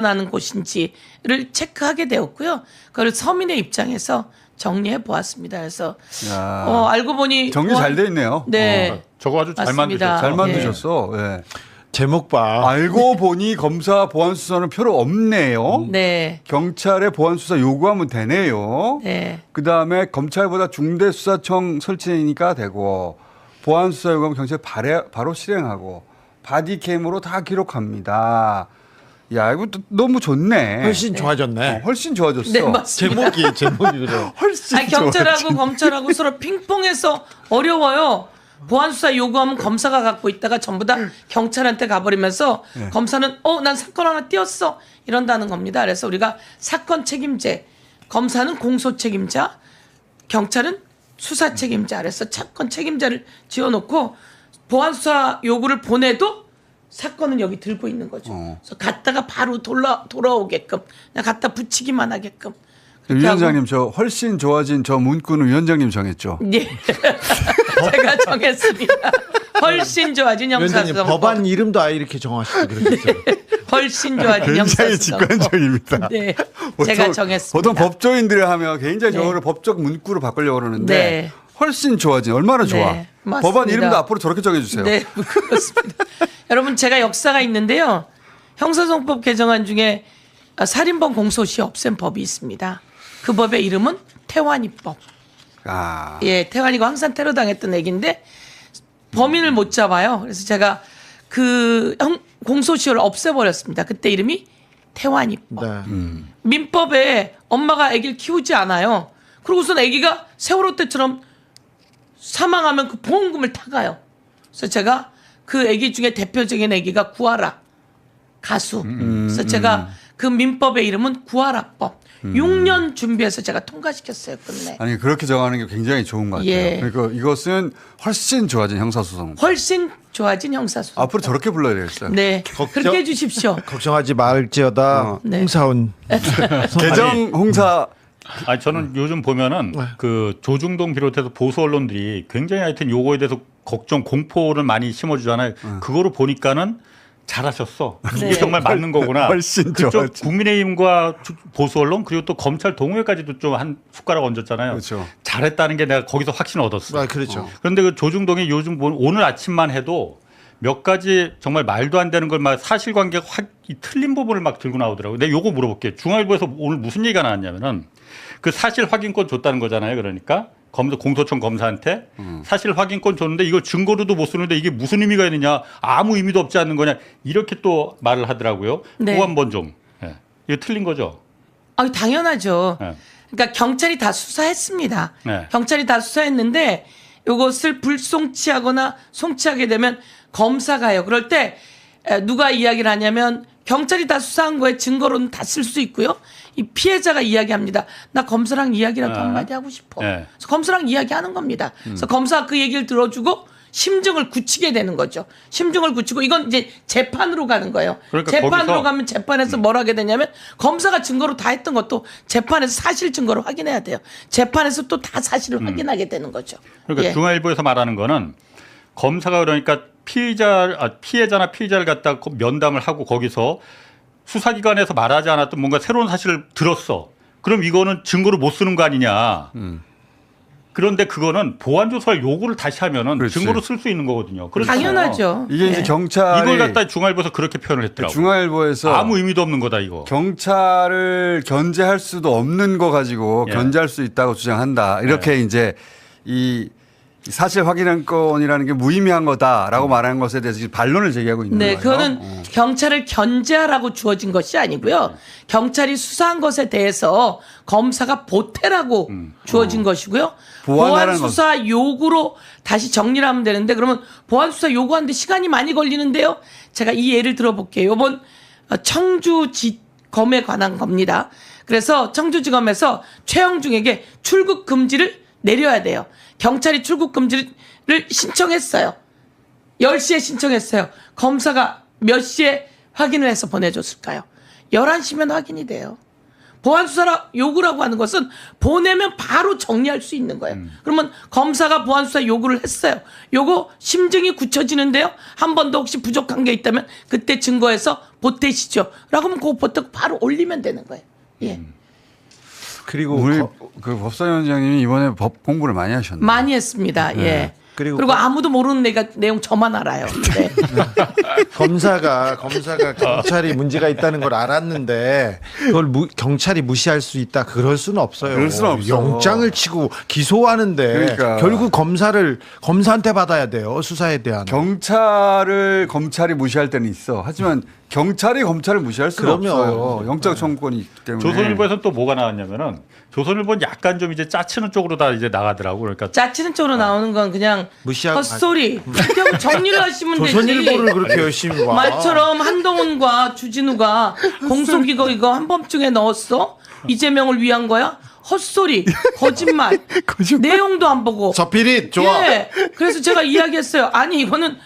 나는 곳인지를 체크하게 되었고요. 그걸 서민의 입장에서 정리해 보았습니다. 그래서 알고 보니 정리 잘 돼 있네요. 네, 저거 아주 잘 맞습니다. 만드셨어요. 잘 만드셨어. 예. 제목 봐. 알고 보니 검사 보안 수사는 필요 없네요. 네, 경찰에 보안 수사 요구하면 되네요. 네, 그다음에 검찰보다 중대수사청 설치니까 되고 보안 수사 요구하면 경찰 바로 실행하고 바디캠으로 다 기록합니다. 야, 이거 너무 좋네. 훨씬 좋아졌네. 훨씬 좋아졌어. 네, 맞습니다. 제목이 그래. 훨씬 아니, 경찰하고 좋아졌네. 검찰하고 서로 핑퐁해서 어려워요. 보안 수사 요구하면 검사가 갖고 있다가 전부 다 경찰한테 가버리면서 검사는 난 사건 하나 띄었어 이런다는 겁니다. 그래서 우리가 사건 책임제, 검사는 공소 책임자, 경찰은 수사 책임자. 그래서 사건 책임자를 지어놓고 보안 수사 요구를 보내도 사건은 여기 들고 있는 거죠. 그래서 갔다가 바로 돌아오게끔 그냥 갖다 붙이기만 하게끔. 위원장님 저 훨씬 좋아진 저 문구는 위원장님 정했죠. 예. 제가 정했습니다. 훨씬 좋아진 위원장님 형사수사법. 법안 이름도 아예 이렇게 정하시고 그러셨죠. 훨씬 좋아진 굉장히 형사수사법. 직관적입니다. 네. 제가 정했습니다. 보통 법조인들이 하면 굉장히 저거를 네. 법적 문구로 바꾸려고 그러는데 네. 훨씬 좋아진 얼마나 좋아. 네, 맞습니다. 법안 이름도 앞으로 저렇게 정해주세요. 네, 그렇습니다. 여러분 제가 역사가 있는데요. 형사소송법 개정안 중에 살인범 공소시 없앤 법이 있습니다. 그 법의 이름은 태완이법. 아, 예, 태완이가 항상 테러 당했던 얘기인데 범인을 못 잡아요. 그래서 제가 그 공소시효를 없애버렸습니다. 그때 이름이 태완이법. 네. 민법에 엄마가 아기를 키우지 않아요. 그러고선 아기가 세월호 때처럼 사망하면 그 보험금을 타가요. 그래서 제가 그 아기 중에 대표적인 아기가 구하라 가수. 그래서 제가 그 민법의 이름은 구하라법. 6년 준비해서 제가 통과시켰어요. 끝내. 아니 그렇게 정하는 게 굉장히 좋은 것 같아요. 예. 그러니까 이것은 훨씬 좋아진 형사소송. 훨씬 좋아진 형사소송. 앞으로 저렇게 불러야 되겠어요. 네, 걱정- 그렇게 해주십시오. 걱정하지 말지어다. 네. 홍사훈. 개정 홍사 아니 저는 요즘 보면은 그 조중동 비롯해서 보수 언론들이 굉장히 하여튼 요거에 대해서 걱정 공포를 많이 심어주잖아요. 그거를 보니까는 잘하셨어. 네. 이게 정말 맞는 거구나. 훨씬 그쪽 좋아지. 국민의힘과 보수 언론 그리고 또 검찰 동호회까지도 좀 한 숟가락 얹었잖아요. 그렇죠. 잘했다는 게 내가 거기서 확신 얻었어. 아, 그렇죠. 그런데 그 조중동이 요즘 오늘 아침만 해도 몇 가지 정말 말도 안 되는 걸 막 사실관계가 확 틀린 부분을 막 들고 나오더라고요. 내가 요거 물어볼게요. 중앙일보에서 오늘 무슨 얘기가 나왔냐면은 그 사실 확인권 줬다는 거잖아요. 그러니까 공소청 검사한테 사실 확인권 줬는데 이걸 증거로도 못 쓰는데 이게 무슨 의미가 있느냐. 아무 의미도 없지 않는 거냐. 이렇게 또 말을 하더라고요. 네. 그거 한번 좀. 예. 이거 틀린 거죠. 당연하죠. 네. 그러니까 경찰이 다 수사했습니다. 네. 경찰이 다 수사했는데 이것을 불송치하거나 송치하게 되면 검사가요. 그럴 때 누가 이야기를 하냐면 경찰이 다 수사한 거에 증거로는 다 쓸 수 있고요. 이 피해자가 이야기합니다. 나 검사랑 이야기라도 한마디 하고 싶어. 네. 그래서 검사랑 이야기하는 겁니다. 그래서 검사가 그 얘기를 들어주고 심증을 굳히게 되는 거죠. 심증을 굳히고 이건 이제 재판으로 가는 거예요. 그러니까 재판으로 거기서- 가면 재판에서 뭘 하게 되냐면 검사가 증거로 다 했던 것도 재판에서 사실 증거로 확인해야 돼요. 재판에서 또 다 사실을 확인하게 되는 거죠. 그러니까 예. 중앙일보에서 말하는 거는 검사가 그러니까 피해자나 피의자를 갖다 면담을 하고 거기서 수사기관에서 말하지 않았던 뭔가 새로운 사실을 들었어. 그럼 이거는 증거로 못 쓰는 거 아니냐. 그런데 그거는 보완조사를 요구를 다시 하면은 그렇지. 증거로 쓸 수 있는 거거든요. 그렇잖아요. 당연하죠. 이게 이제 예. 경찰이 이걸 갖다 중앙일보에서 그렇게 표현을 했더라고. 중앙일보에서 아무 의미도 없는 거다 이거. 경찰을 견제할 수도 없는 거 가지고 예. 견제할 수 있다고 주장한다. 이렇게 이제 이 사실 확인권이라는 게 무의미한 거다라고 말하는 것에 대해서 지금 반론을 제기하고 있는 네, 거예요. 그거는 경찰을 견제하라고 주어진 것이 아니고요. 경찰이 수사한 것에 대해서 검사가 보태라고 주어진 것이고요. 보완하라는 보완 수사 요구로 다시 정리를 하면 되는데 그러면 보완 수사 요구하는데 시간이 많이 걸리는데요. 제가 이 예를 들어볼게요. 이번 청주지검에 관한 겁니다. 그래서 청주지검에서 최영중에게 출국 금지를 내려야 돼요. 경찰이 출국 금지를 신청했어요. 10시에 신청했어요. 검사가 몇 시에 확인을 해서 보내줬을까요? 11시면 확인이 돼요. 보안 수사 요구라고 하는 것은 보내면 바로 정리할 수 있는 거예요. 그러면 검사가 보안 수사 요구를 했어요. 요거 심증이 굳혀지는데요. 한 번 더 혹시 부족한 게 있다면 그때 증거해서 보태시죠. 라고 하면 그거 보태고 바로 올리면 되는 거예요. 예. 그리고 우리 그 법사위원장님이 이번에 법 공부를 많이 하셨네요. 많이 했습니다. 예. 그리고 아무도 모르는 내용 저만 알아요. 네. 검사가 경찰이 문제가 있다는 걸 알았는데 그걸 경찰이 무시할 수 있다. 그럴 수는 없어요. 그럴 수는 없어. 영장을 치고 기소하는데 그러니까. 결국 검사한테 받아야 돼요. 수사에 대한. 경찰을 검찰이 무시할 때는 있어. 하지만 경찰이 검찰을 무시할 수는 그럼요. 없어요. 영장 청구권이 있기 때문에. 조선일보에서 또 뭐가 나왔냐면은 조선일보는 약간 좀 이제 짜치는 쪽으로 다 이제 나가더라고. 그러니까 짜치는 쪽으로 나오는 건 그냥 무시하고 헛소리. 그냥 정리를 하시면 되지. 조선일보를 그렇게 열심히 봐. 말처럼 한동훈과 주진우가 공소기거 이거 한밤중에 넣었어? 이재명을 위한 거야? 헛소리, 거짓말. 내용도 안 보고. 서피릿 좋아. 예. 그래서 제가 이야기했어요. 아니 이거는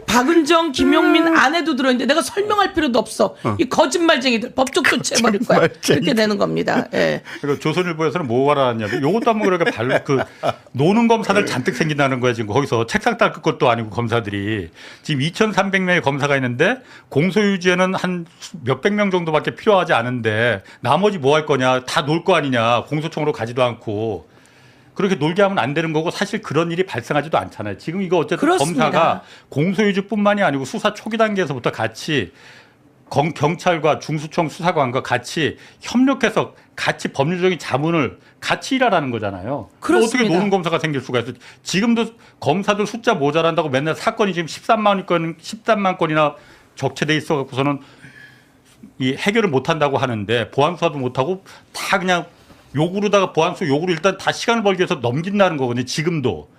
박은정, 김용민 안에도 들어있는데 내가 설명할 필요도 없어. 이 거짓말쟁이들 법적 조치해버릴 거야. 이렇게 되는 겁니다. 예. 그러니까 조선일보에서는 뭐가 나왔냐면 요것도 한번 그러니까 노는 검사들 잔뜩 생긴다는 거야. 지금 거기서 책상 닦을 것도 아니고 검사들이 지금 2,300명의 검사가 있는데 공소유지에는 한 몇백 명 정도밖에 필요하지 않은데 나머지 뭐 할 거냐, 다 놀 거 아니냐, 공소청으로 가지도 않고. 그렇게 놀게 하면 안 되는 거고 사실 그런 일이 발생하지도 않잖아요. 지금 이거 어쨌든 그렇습니다. 검사가 공소유지뿐만이 아니고 수사 초기 단계에서부터 같이 경찰과 중수청 수사관과 같이 협력해서 같이 법률적인 자문을 같이 일하라는 거잖아요. 그렇습니다. 어떻게 노는 검사가 생길 수가 있어? 지금도 검사들 숫자 모자란다고 맨날 사건이 지금 13만 건이나 적체돼 있어 갖고서는 이 해결을 못 한다고 하는데 보안 수사도 못 하고 다 그냥 요구로다가 보안수 요구를 일단 다 시간을 벌기 위해서 넘긴다는 거거든요. 지금도.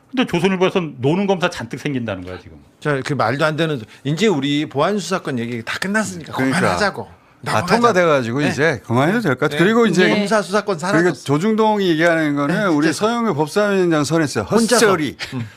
근데 조선일보에서는 노는 검사 잔뜩 생긴다는 거야 지금. 자, 그 말도 안 되는. 이제 우리 보안 수사권 얘기 다 끝났으니까 그만하자고. 다 통과돼가지고 네. 이제 그만해도 될 것 같아요. 네. 그리고 이제 검사 수사권 그리고 사라졌어. 조중동이 얘기하는 거는 우리 서영교 법사위원장 선에서 헛소리,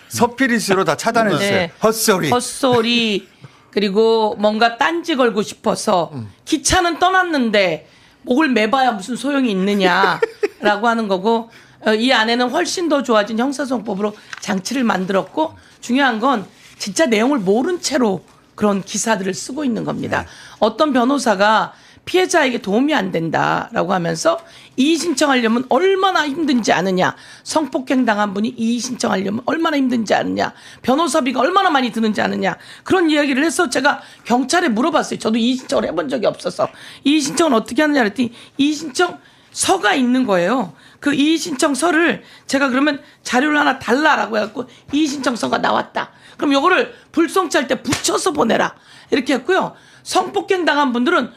서피릿으로 다 차단했어요. 네. 헛소리. 헛소리. 그리고 뭔가 딴지 걸고 싶어서 기차는 떠났는데 목을 매봐야 무슨 소용이 있느냐라고 하는 거고 이 안에는 훨씬 더 좋아진 형사소송법으로 장치를 만들었고 중요한 건 진짜 내용을 모른 채로 그런 기사들을 쓰고 있는 겁니다. 어떤 변호사가 피해자에게 도움이 안 된다라고 하면서 이의 신청하려면 얼마나 힘든지 아느냐. 성폭행 당한 분이 이의 신청하려면 얼마나 힘든지 아느냐. 변호사비가 얼마나 많이 드는지 아느냐. 그런 이야기를 해서 제가 경찰에 물어봤어요. 저도 이의 신청을 해본 적이 없어서. 이의 신청은 어떻게 하느냐 그랬더니 이의 신청 서가 있는 거예요. 그 이의 신청서를 제가 그러면 자료를 하나 달라라고 해갖고 이의 신청서가 나왔다. 그럼 요거를 불송치할 때 붙여서 보내라. 이렇게 했고요. 성폭행 당한 분들은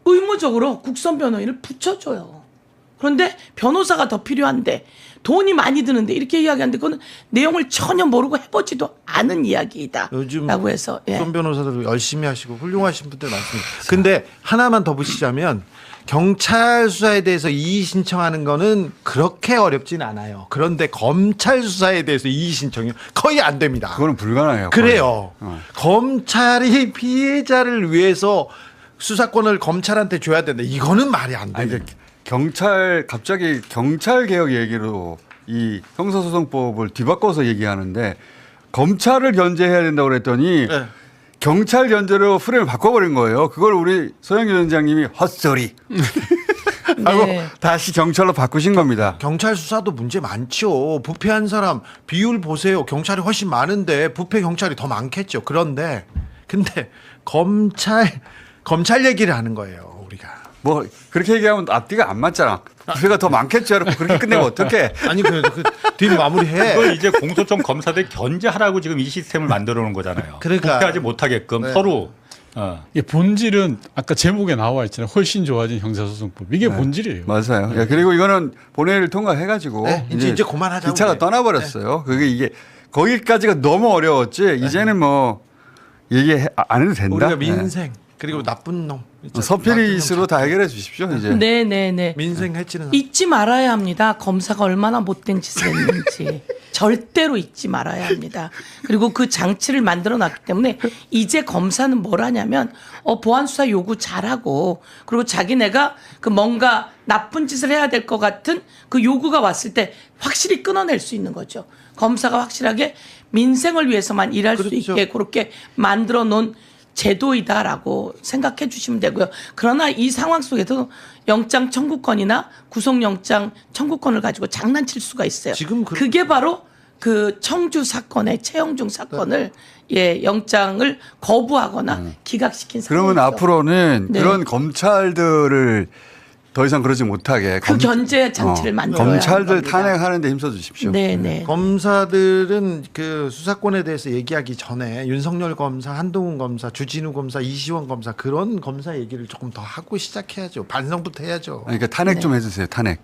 의무적으로 국선 변호인을 붙여줘요. 그런데 변호사가 더 필요한데 돈이 많이 드는데 이렇게 이야기하는데 그거는 내용을 전혀 모르고 해보지도 않은 이야기이다. 요즘 라고 해서 예. 손 변호사들 열심히 하시고 훌륭하신 분들 많습니다. 근데 하나만 더 붙이자면 경찰 수사에 대해서 이의 신청하는 거는 그렇게 어렵진 않아요. 그런데 검찰 수사에 대해서 이의 신청이 거의 안 됩니다. 그거는 불가능해요. 그래요. 검찰이 피해자를 위해서 수사권을 검찰한테 줘야 된다. 이거는 말이 안 아니, 돼요. 갑자기 경찰 개혁 얘기로 이 형사소송법을 뒤바꿔서 얘기하는데 검찰을 견제해야 된다고 그랬더니 네. 경찰 견제로 프레임을 바꿔버린 거예요. 그걸 우리 서영교 위원장님이 헛소리 하고 네. 다시 경찰로 바꾸신 겁니다. 경찰 수사도 문제 많죠. 부패한 사람 비율 보세요. 경찰이 훨씬 많은데 부패 경찰이 더 많겠죠. 근데 검찰 얘기를 하는 거예요. 우리가. 뭐 그렇게 얘기하면 앞뒤가 안 맞잖아. 부패가 더 많겠죠. 여러분. 그렇게 끝내면 어떡해. 아니 그 뒤로 마무리해. 그걸 이제 공소청 검사들 견제하라고 지금 이 시스템을 만들어 놓은 거잖아요. 그러니까. 부패하지 못하게끔 네. 서로. 이게 본질은 아까 제목에 나와 있잖아요. 훨씬 좋아진 형사소송법. 이게 본질이에요. 맞아요. 야, 그리고 이거는 본회의를 통과해가지고 네, 이제 그만하자고 기차가 그래. 떠나버렸어요. 그게 이게 거기까지가 너무 어려웠지. 이제는 뭐 얘기 안 해도 된다. 우리가 민생 그리고 나쁜 놈. 서피리스로 다 해결해 주십시오 이제. 네네네. 민생 해치는 잊지 말아야 합니다. 검사가 얼마나 못된 짓을 했는지. 절대로 잊지 말아야 합니다. 그리고 그 장치를 만들어 놨기 때문에 이제 검사는 뭘 하냐면 보안 수사 요구 잘하고 그리고 자기네가 그 뭔가 나쁜 짓을 해야 될 것 같은 그 요구가 왔을 때 확실히 끊어낼 수 있는 거죠. 검사가 확실하게 민생을 위해서만 일할 수 그렇죠. 있게 그렇게 만들어 놓은 제도이다라고 생각해 주시면 되고요. 그러나 이 상황 속에서 영장 청구권이나 구속영장 청구권을 가지고 장난칠 수가 있어요. 지금 그게 바로 그 청주 사건의 최영중 사건을 영장을 거부하거나 기각시킨 그러면 상황이죠. 앞으로는 네. 그런 검찰들을 더 이상 그러지 못하게 그 견제 장치를 만들어야 검찰들 하는 겁니다. 탄핵하는 데 힘써 주십시오. 네네. 검사들은 그 수사권에 대해서 얘기하기 전에 윤석열 검사, 한동훈 검사, 주진우 검사, 이시원 검사 그런 검사 얘기를 조금 더 하고 시작해야죠. 반성부터 해야죠. 그러니까 탄핵 좀 해주세요. 탄핵.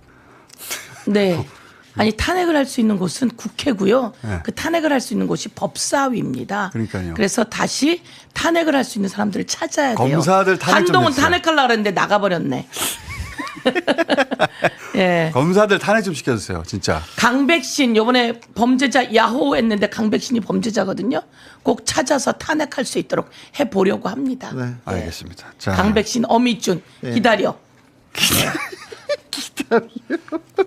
네. 아니 탄핵을 할 수 있는 곳은 국회고요. 네. 그 탄핵을 할 수 있는 곳이 법사위입니다. 그러니까요. 그래서 다시 탄핵을 할 수 있는 사람들을 찾아야 돼요. 검사들 탄핵 좀 한동훈 해주세요. 탄핵하려고 그랬는데 나가버렸네. 예. 검사들 탄핵 좀 시켜주세요. 진짜. 강백신 요번에 범죄자 야호 했는데 강백신이 범죄자거든요. 꼭 찾아서 탄핵할 수 있도록 해보려고 합니다. 네. 알겠습니다. 자, 강백신, 어미준 기다려.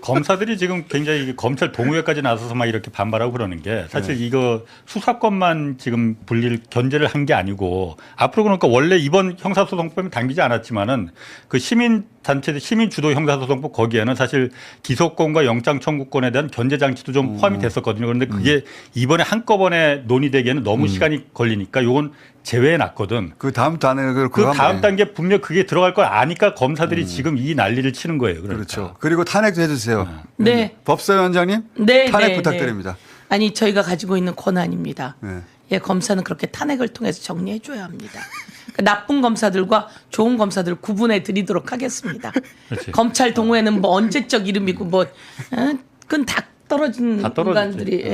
검사들이 지금 굉장히 검찰 동호회까지 나서서 막 이렇게 반발하고 그러는 게 사실 이거 수사권만 지금 분리를 견제를 한 게 아니고 앞으로 그러니까 원래 이번 형사소송법이 당기지 않았지만은 그 시민 단체 시민 주도 형사소송법 거기에는 사실 기소권과 영장 청구권에 대한 견제 장치도 좀 포함이 됐었거든요. 그런데 그게 이번에 한꺼번에 논의되기에는 너무 시간이 걸리니까 요건 제외해 놨거든. 그 다음 단핵을 그 다음 단계 분명 그게 들어갈 걸 아니까 검사들이 지금 이 난리를 치는 거예요. 그러니까. 그렇죠. 그리고 탄핵도 해주세요. 네. 법사위원장님 네, 탄핵 네, 부탁드립니다. 아니 저희가 가지고 있는 권한입니다. 네. 예, 검사는 그렇게 탄핵을 통해서 정리해 줘야 합니다. 그 나쁜 검사들과 좋은 검사들 구분해 드리도록 하겠습니다. 그렇지. 검찰 동호회는 뭐 언제적 이름이고 뭐 그건 다 떨어진 다 떨어졌지.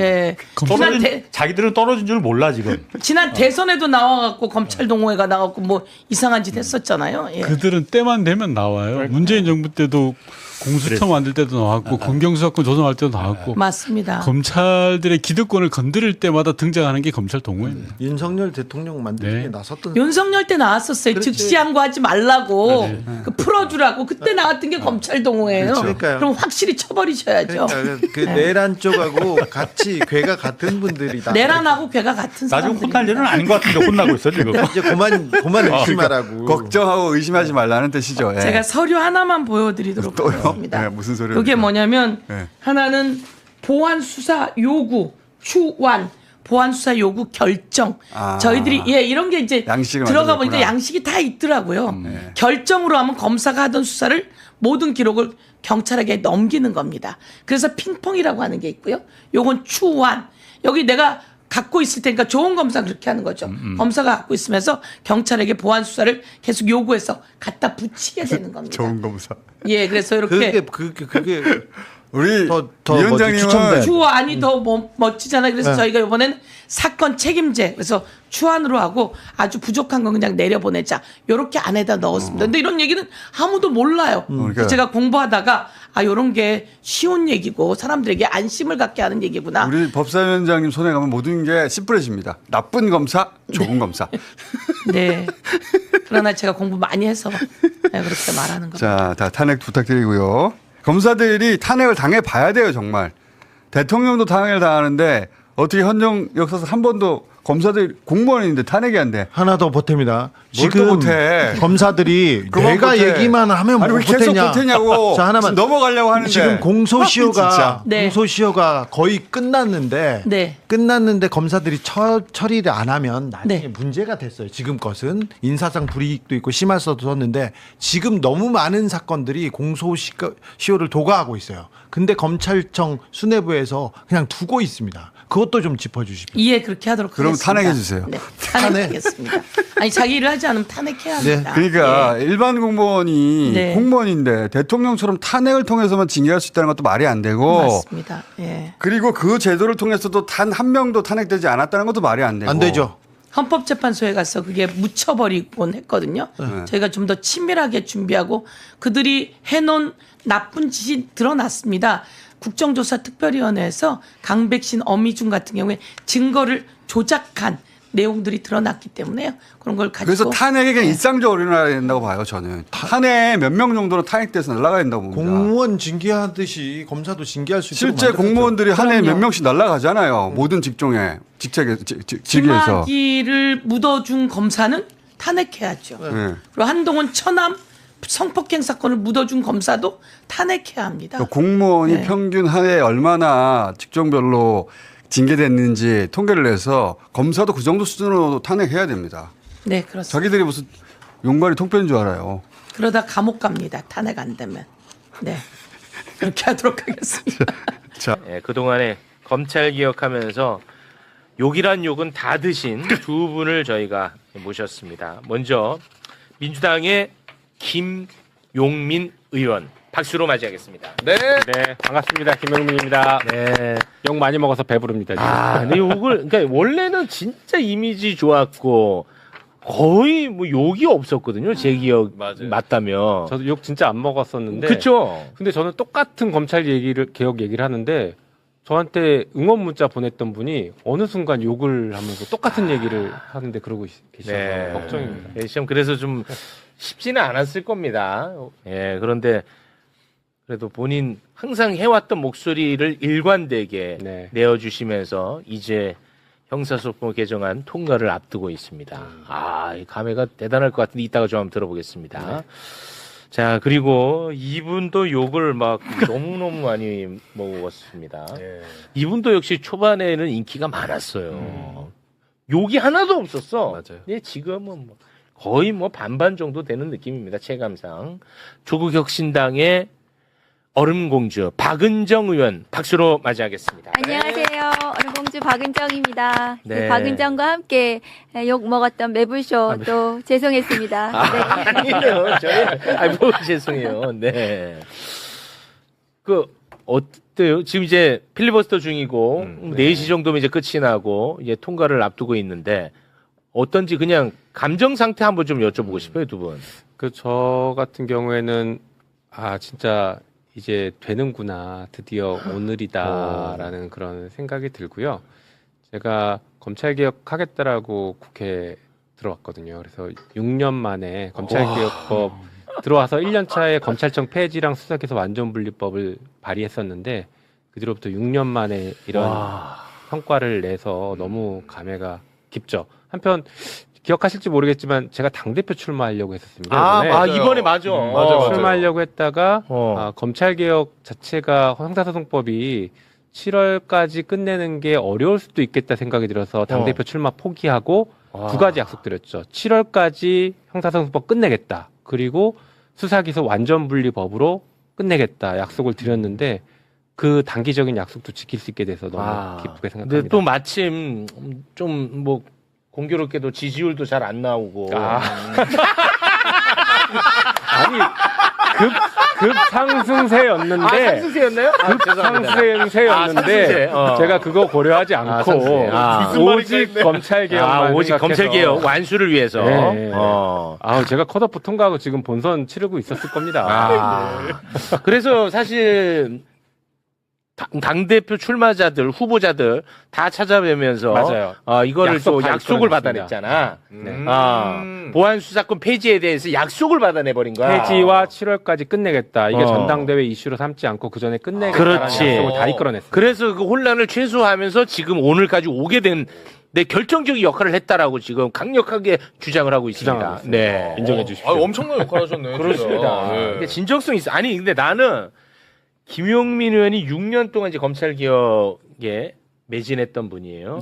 인간들이 자기들은 떨어진 줄 몰라 지금. 지난 대선에도 나와갖고 검찰 동호회가 나왔고 뭐 이상한 짓 했었잖아요. 예. 그들은 때만 되면 나와요. 문재인 정부 때도 공수처 만들 때도 나왔고 검경수사권 조정할 때도 나왔고 맞습니다. 검찰들의 기득권을 건드릴 때마다 등장하는 게 검찰 동호회입니다. 윤석열 대통령 만들기 네. 나섰던 윤석열 때 나왔었어요. 그렇지. 즉시항고하지 말라고 그 풀어주라고 그때 나왔던 게 검찰 동호회예요. 그러니까요. 그럼 확실히 쳐버리셔야죠. 그러니까 그 내란 쪽하고 같이 괴가 같은 분들이다. 내란하고 괴가 같은 나 지금 사람들입니다. 혼날 일은 아닌 것 같은데 혼나고 있어 지금. 이제 그만 의심하라고. 걱정하고 의심하지 말라는 뜻이죠. 예. 제가 서류 하나만 보여드리도록 또요? 하겠습니다. 네, 무슨 소리를 이게 해요? 뭐냐면 네. 하나는 보안 수사 요구 추완 보안 수사 요구 결정. 아. 저희들이 이런 게 이제 양식을 들어가 보니까 만들었구나. 양식이 다 있더라고요. 네. 결정으로 하면 검사가 하던 수사를 모든 기록을 경찰에게 넘기는 겁니다. 그래서 핑퐁이라고 하는 게 있고요. 요건 추완. 여기 내가 갖고 있을 테니까 좋은 검사 그렇게 하는 거죠. 검사가 갖고 있으면서 경찰에게 보안 수사를 계속 요구해서 갖다 붙이게 되는 겁니다. 좋은 검사. 예, 그래서 이렇게 그게 우리 더 위원장님은 추첨돼. 추안이 더 멋지잖아요. 그래서 네. 저희가 이번에는 사건 책임제 그래서 추안으로 하고 아주 부족한 건 그냥 내려보내자 이렇게 안에다 넣었습니다. 근데 이런 얘기는 아무도 몰라요. 그래서 제가 공부하다가 이런 게 쉬운 얘기고 사람들에게 안심을 갖게 하는 얘기구나. 우리 법사위원장님 손에 가면 모든 게 씨뿌려집니다. 나쁜 검사, 좋은 검사. 네. 그러나 제가 공부 많이 해서 그렇게 말하는 겁니다. 자, 다 탄핵 부탁드리고요. 검사들이 탄핵을 당해봐야 돼요, 정말. 대통령도 탄핵을 당하는데 어떻게 헌정 역사상 한 번도 검사들 공무원인데 탄핵이 안 돼. 하나 더 보탭니다. 뭘 또 지금 못해. 검사들이 그만 내가 못해. 얘기만 하면 아니, 뭐 왜 계속 보태냐. 못했냐고. 자, 하나만 넘어가려고 하는데. 지금 공소시효가 진짜. 네. 공소시효가 거의 끝났는데 네. 끝났는데 검사들이 처리를 안 하면 나중에 네. 문제가 됐어요. 지금 것은 인사상 불이익도 있고 심할서도 썼는데 지금 너무 많은 사건들이 공소시효를 도과하고 있어요. 근데 검찰청 수뇌부에서 그냥 두고 있습니다. 그것도 좀 짚어주십시오. 이해 그렇게 하도록 그럼 하겠습니다. 탄핵해 주세요. 네, 탄핵하겠습니다. 아니 자기 일을 하지 않으면 탄핵해야 네. 합니다. 그러니까 일반 공무원이 네. 공무원인데 대통령처럼 탄핵을 통해서만 징계할 수 있다는 것도 말이 안 되고 맞습니다. 예. 그리고 그 제도를 통해서도 단 한 명도 탄핵되지 않았다는 것도 말이 안 되고 안 되죠. 헌법재판소에 가서 그게 묻혀버리곤 했거든요. 저희가 좀 더 치밀하게 준비하고 그들이 해놓은 나쁜 짓이 드러났습니다. 국정조사특별위원회에서 강백신, 어미중 같은 경우에 증거를 조작한 내용들이 드러났기 때문에요. 그런 걸 가지고. 그래서 탄핵이 그냥 일상적으로 일어나야 된다고 봐요, 저는. 탄핵 몇 명 정도는 탄핵돼서 날아가야 된다고 봅니다. 공무원 징계하듯이 검사도 징계할 수 있도록 실제 공무원들이 한 해에 몇 그럼요. 명씩 날아가잖아요. 모든 직종에, 직책에서. 김학의를 묻어준 검사는 탄핵해야죠. 네. 그리고 한동훈 처남 성폭행 사건을 묻어준 검사도 탄핵해야 합니다. 공무원이 네. 평균 한 해에 얼마나 직종별로 징계됐는지 통계를 내서 검사도 그 정도 수준으로 탄핵해야 됩니다. 네, 그렇습니다. 자기들이 무슨 용가리 통편인 줄 알아요. 그러다 감옥 갑니다. 탄핵 안 되면. 네. 그렇게 하도록 하겠습니다. 예, 그동안에 검찰 개혁하면서 욕이란 욕은 다 드신 두 분을 저희가 모셨습니다. 먼저 민주당의 김용민 의원 박수로 맞이하겠습니다. 네, 반갑습니다. 김영민입니다. 네. 욕 많이 먹어서 배부릅니다. 지금. 근데 욕을 그러니까 원래는 진짜 이미지 좋았고 거의 뭐 욕이 없었거든요. 제 기억 맞다면. 저도 욕 진짜 안 먹었었는데. 그렇죠. 근데 저는 똑같은 검찰 개혁 얘기를 하는데 저한테 응원 문자 보냈던 분이 어느 순간 욕을 하면서 똑같은 얘기를 하는데 그러고 계셔서 걱정입니다. 네, 시험 그래서 좀 쉽지는 않았을 겁니다. 예, 그런데 그래도 본인 항상 해왔던 목소리를 일관되게 네. 내어주시면서 이제 형사소송 개정안 통과를 앞두고 있습니다. 이 감회가 대단할 것 같은데 이따가 좀 한번 들어보겠습니다. 자, 그리고 이분도 욕을 막 너무너무 많이 먹었습니다. 이분도 역시 초반에는 인기가 많았어요. 욕이 하나도 없었어. 맞아요. 근데 지금은 뭐 거의 뭐 반반 정도 되는 느낌입니다. 체감상. 조국혁신당의 얼음공주 박은정 의원 박수로 맞이하겠습니다. 안녕하세요. 얼음공주 박은정입니다. 네. 박은정과 함께 욕 먹었던 매불쇼 또 죄송했습니다. 네. 아니에요. 뭐 죄송해요. 네. 어때요? 지금 이제 필리버스터 중이고 4시 정도면 이제 끝이 나고 이제 통과를 앞두고 있는데 어떤지 그냥 감정 상태 한번 좀 여쭤보고 싶어요, 두 분. 저 같은 경우에는 진짜 이제 되는구나. 드디어 오늘이다라는 그런 생각이 들고요. 제가 검찰개혁하겠다라고 국회에 들어왔거든요. 그래서 6년 만에 검찰개혁법 들어와서 1년 차에 검찰청 폐지랑 수사기소 완전분리법을 발의했었는데 그 뒤로부터 6년 만에 이런 성과를 내서 너무 감회가 깊죠. 한편 기억하실지 모르겠지만 제가 당대표 출마하려고 했었습니다. 이번에 맞아. 출마하려고 했다가 검찰개혁 자체가 형사소송법이 7월까지 끝내는 게 어려울 수도 있겠다 생각이 들어서 당대표 출마 포기하고 두 가지 약속드렸죠. 7월까지 형사소송법 끝내겠다. 그리고 수사기소 완전분리법으로 끝내겠다 약속을 드렸는데 그 단기적인 약속도 지킬 수 있게 돼서 너무 기쁘게 생각합니다. 근데 또 마침 좀 뭐 공교롭게도 지지율도 잘 안 나오고. 아니 급 상승세였는데 상승세였나요? 상승세였는데 제가 그거 고려하지 않고 오직 검찰개혁만 오직 생각해서. 검찰개혁 완수를 위해서. 네. 제가 컷오프 통과하고 지금 본선 치르고 있었을 겁니다. 그래서 사실 당대표 출마자들, 후보자들 다 찾아뵈면서 맞아요. 이거를 또 약속을 끊어냈습니다. 받아냈잖아. 네. 보안 수사권 폐지에 대해서 약속을 받아내버린 거야. 폐지와 7월까지 끝내겠다. 이게 전당대회 이슈로 삼지 않고 그 전에 끝내겠다는 그렇지. 약속을 다 이끌어냈습니다. 그래서 그 혼란을 최소화하면서 지금 오늘까지 오게 된 내 결정적인 역할을 했다라고 지금 강력하게 주장을 하고 있습니다. 주장하고 있습니다. 네. 인정해 주십시오. 엄청난 역할 하셨네요. 그렇습니다. 근데 진정성 있어. 아니 근데 나는 김용민 의원이 6년 동안 이제 검찰개혁에 매진했던 분이에요.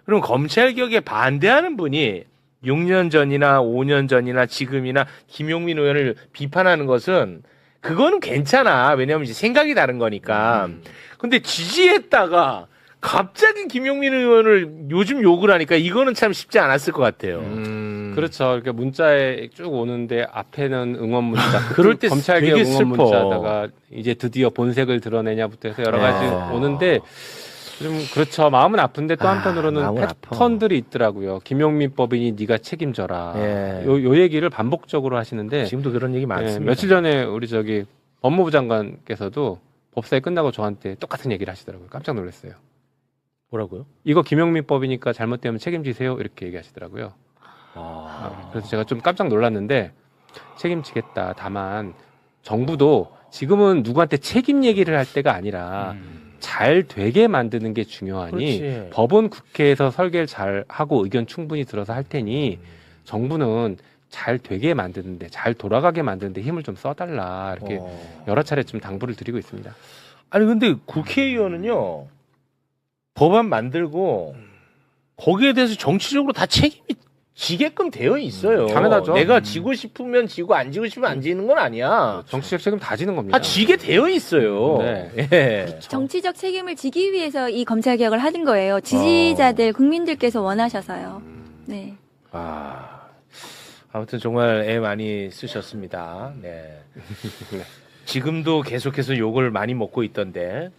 그럼 검찰개혁에 반대하는 분이 6년 전이나 5년 전이나 지금이나 김용민 의원을 비판하는 것은 그거는 괜찮아. 왜냐하면 이제 생각이 다른 거니까. 근데 지지했다가 갑자기 김용민 의원을 요즘 욕을 하니까 이거는 참 쉽지 않았을 것 같아요. 그렇죠. 이렇게 문자에 쭉 오는데 앞에는 응원 문자, 그럴 때 검찰개혁 되게 응원 슬퍼. 문자다가 이제 드디어 본색을 드러내냐부터 해서 여러 가지 오는데 좀 그렇죠. 마음은 아픈데 또 한편으로는 마음은 아파. 패턴들이 있더라고요. 김용민 법인이 네가 책임져라. 예. 요 얘기를 반복적으로 하시는데 지금도 그런 얘기 많습니다. 며칠 전에 우리 법무부 장관께서도 법사위 끝나고 저한테 똑같은 얘기를 하시더라고요. 깜짝 놀랐어요. 뭐라고요? 이거 김용민 법이니까 잘못되면 책임지세요. 이렇게 얘기하시더라고요. 그래서 제가 좀 깜짝 놀랐는데 책임지겠다. 다만 정부도 지금은 누구한테 책임 얘기를 할 때가 아니라 잘 되게 만드는 게 중요하니 그렇지. 법은 국회에서 설계를 잘 하고 의견 충분히 들어서 할 테니 정부는 잘 되게 만드는데 잘 돌아가게 만드는데 힘을 좀 써달라 이렇게 여러 차례 좀 당부를 드리고 있습니다. 아니 근데 국회의원은요 법안 만들고 거기에 대해서 정치적으로 다 책임이 지게끔 되어 있어요. 당연하죠. 내가 지고 싶으면 지고 안 지고 싶으면 안 지는 건 아니야. 정치적 책임 다 지는 겁니다. 다 지게 되어 있어요. 네. 예. 정치적 책임을 지기 위해서 이 검찰 개혁을 하는 거예요. 지지자들, 국민들께서 원하셔서요. 네. 아무튼 정말 애 많이 쓰셨습니다. 네. 지금도 계속해서 욕을 많이 먹고 있던데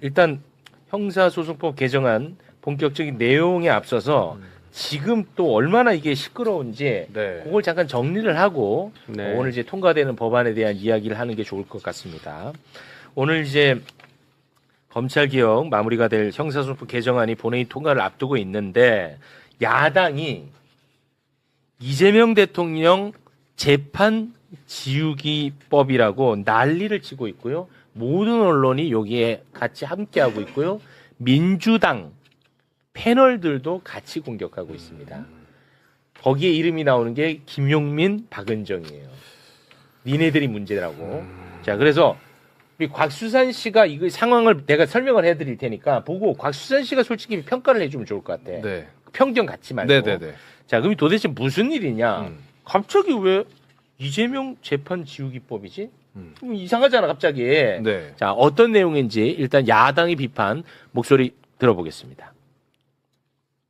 일단 형사소송법 개정안 본격적인 내용에 앞서서 지금 또 얼마나 이게 시끄러운지 네. 그걸 잠깐 정리를 하고 네. 오늘 이제 통과되는 법안에 대한 이야기를 하는 게 좋을 것 같습니다. 오늘 이제 검찰개혁 마무리가 될 형사소송법 개정안이 본회의 통과를 앞두고 있는데 야당이 이재명 대통령 재판 지우기법이라고 난리를 치고 있고요. 모든 언론이 여기에 같이 함께하고 있고요. 민주당 패널들도 같이 공격하고 있습니다. 거기에 이름이 나오는 게 김용민, 박은정이에요. 니네들이 문제라고. 자, 그래서 우리 곽수산 씨가 이거 상황을 내가 설명을 해드릴 테니까 보고 곽수산 씨가 솔직히 평가를 해주면 좋을 것 같아. 네. 편견 갖지 말고. 네네네. 자, 그럼 도대체 무슨 일이냐? 갑자기 왜 이재명 재판 지우기법이지? 이상하잖아, 갑자기. 네. 자, 어떤 내용인지 일단 야당의 비판 목소리 들어보겠습니다.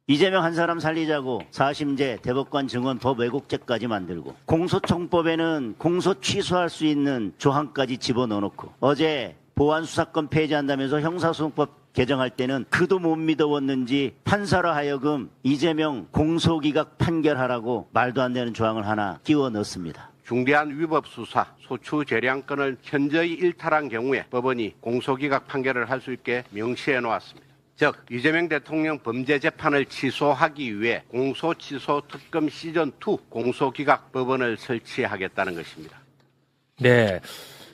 이재명 한 사람 살리자고 사심제, 대법관 증언, 법 왜곡죄까지 만들고 공소청법에는 공소 취소할 수 있는 조항까지 집어넣어놓고 어제 보안수사권 폐지한다면서 형사소송법 개정할 때는 그도 못 믿어왔는지 판사로 하여금 이재명 공소기각 판결하라고 말도 안 되는 조항을 하나 끼워 넣습니다. 중대한 위법 수사, 소추 재량권을 현저히 일탈한 경우에 법원이 공소기각 판결을 할 수 있게 명시해 놓았습니다. 즉 이재명 대통령 범죄 재판을 취소하기 위해 공소취소 특검 시즌2 공소기각 법원을 설치하겠다는 것입니다. 네.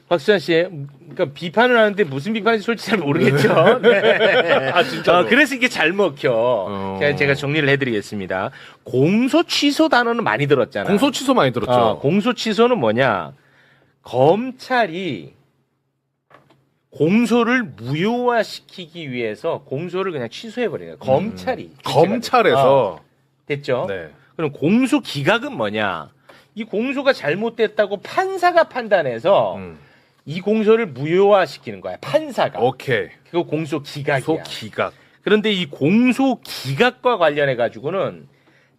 박수환 씨, 그러니까 비판을 하는데 무슨 비판인지 솔직히 잘 모르겠죠. 네. 아, 진짜로? 그래서 이게 잘 먹혀. 제가 정리를 해드리겠습니다. 공소 취소 단어는 많이 들었잖아. 공소 취소 많이 들었죠. 공소 취소는 뭐냐? 검찰이 공소를 무효화시키기 위해서 공소를 그냥 취소해버려요. 검찰이. 검찰에서 됐죠? 네. 그럼 공소 기각은 뭐냐? 이 공소가 잘못됐다고 판사가 판단해서 이 공소를 무효화시키는 거야. 판사가. 오케이. 그거 공소 기각이야. 소기각. 그런데 이 공소 기각과 관련해 가지고는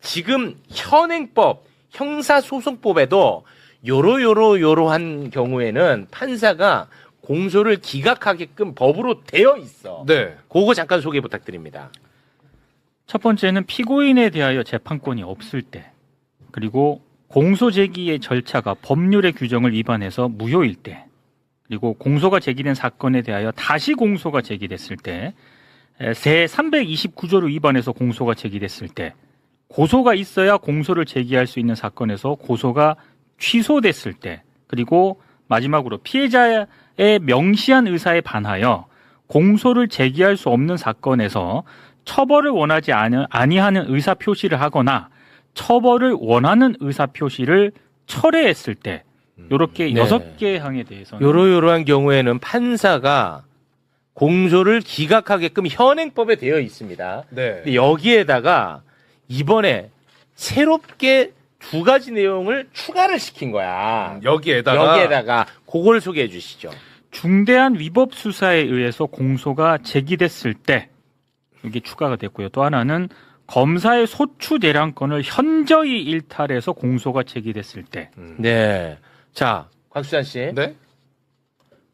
지금 현행법, 형사소송법에도 요러한 경우에는 판사가 공소를 기각하게끔 법으로 되어 있어. 네. 그거 잠깐 소개 부탁드립니다. 첫 번째는 피고인에 대하여 재판권이 없을 때, 그리고 공소 제기의 절차가 법률의 규정을 위반해서 무효일 때, 그리고 공소가 제기된 사건에 대하여 다시 공소가 제기됐을 때, 새 329조를 위반해서 공소가 제기됐을 때, 고소가 있어야 공소를 제기할 수 있는 사건에서 고소가 취소됐을 때, 그리고 마지막으로 피해자의 명시한 의사에 반하여 공소를 제기할 수 없는 사건에서 처벌을 원하지 아니하는 의사 표시를 하거나 처벌을 원하는 의사 표시를 철회했을 때, 이렇게 네. 6개 항에 대해서는 요러한 경우에는 판사가 공소를 기각하게끔 현행법에 되어 있습니다. 네. 근데 여기에다가 이번에 새롭게 2가지 내용을 추가를 시킨 거야. 여기에다가 그걸 소개해 주시죠. 중대한 위법 수사에 의해서 공소가 제기됐을 때, 이게 추가가 됐고요. 또 하나는 검사의 소추 대량권을 현저히 일탈해서 공소가 제기됐을 때. 네. 자, 곽수산 씨. 네.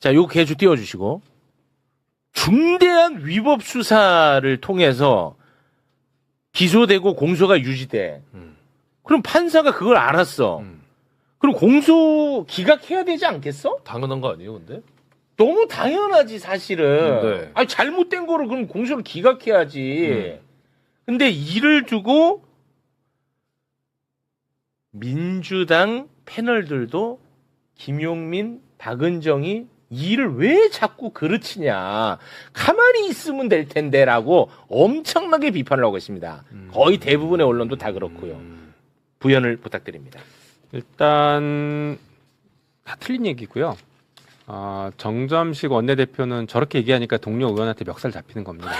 자, 요 개주 띄워주시고. 중대한 위법 수사를 통해서 기소되고 공소가 유지돼. 그럼 판사가 그걸 알았어. 그럼 공소 기각해야 되지 않겠어? 당연한 거 아니에요, 근데? 너무 당연하지 사실은. 네. 아니 잘못된 거를 그럼 공소를 기각해야지. 근데 이를 두고 민주당 패널들도 김용민, 박은정이 일을 왜 자꾸 그르치냐. 가만히 있으면 될 텐데라고 엄청나게 비판을 하고 있습니다. 거의 대부분의 언론도 다 그렇고요. 부연을 부탁드립니다. 일단 다 틀린 얘기고요. 정점식 원내대표는 저렇게 얘기하니까 동료 의원한테 멱살 잡히는 겁니다.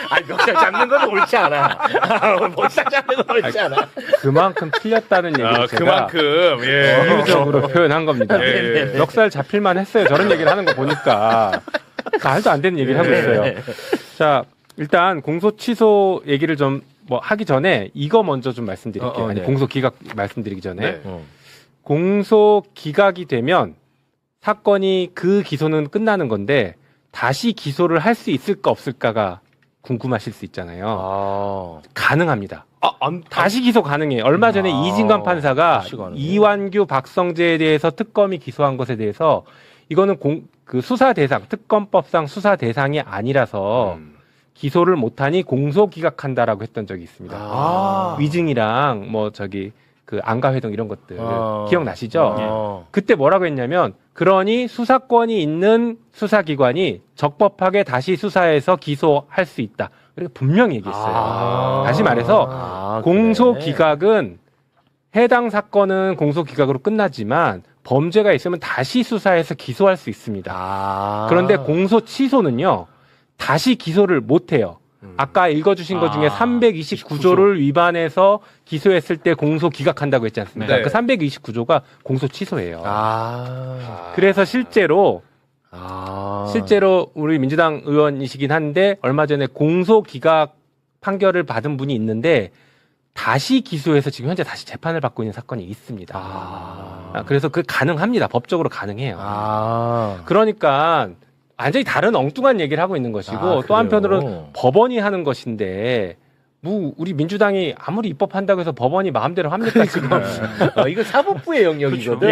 아니 멱살 잡는 건 옳지 않아. 멱살 잡는 건 옳지 않아. 그만큼 틀렸다는 얘기를 제가 그만큼 비유적으로 표현한 겁니다. 멱살 잡힐만 했어요. 저런 얘기를 하는 거 보니까 말도 안 되는 얘기를 하고 있어요. 자, 일단 공소 취소 얘기를 좀 뭐 하기 전에 이거 먼저 좀 말씀드릴게요. 아니, 공소 기각 말씀드리기 전에 공소 기각이 되면 사건이 그 기소는 끝나는 건데 다시 기소를 할 수 있을까 없을까가 궁금하실 수 있잖아요. 가능합니다. 다시 기소 가능해요. 얼마 전에 이진관 판사가 이완규, 박성재에 대해서 특검이 기소한 것에 대해서 이거는 그 수사 대상, 특검법상 수사 대상이 아니라서 기소를 못하니 공소 기각한다라고 했던 적이 있습니다. 위증이랑 뭐 그 안가회동 이런 것들 기억나시죠? 그때 뭐라고 했냐면 그러니 수사권이 있는 수사기관이 적법하게 다시 수사해서 기소할 수 있다. 이렇게 분명히 얘기했어요. 다시 말해서 공소 기각은 해당 사건은 공소 기각으로 끝나지만 범죄가 있으면 다시 수사해서 기소할 수 있습니다. 그런데 공소 취소는요. 다시 기소를 못 해요. 아까 읽어주신 것 중에 329조를 위반해서 기소했을 때 공소 기각한다고 했지 않습니까? 네. 그 329조가 공소 취소예요. 그래서 실제로 우리 민주당 의원이시긴 한데 얼마 전에 공소 기각 판결을 받은 분이 있는데 다시 기소해서 지금 현재 다시 재판을 받고 있는 사건이 있습니다. 그래서 그 가능합니다. 법적으로 가능해요. 그러니까 완전히 다른 엉뚱한 얘기를 하고 있는 것이고 또 한편으로는 법원이 하는 것인데 뭐 우리 민주당이 아무리 입법한다고 해서 법원이 마음대로 합니까 지금? 이건 사법부의 영역이거든.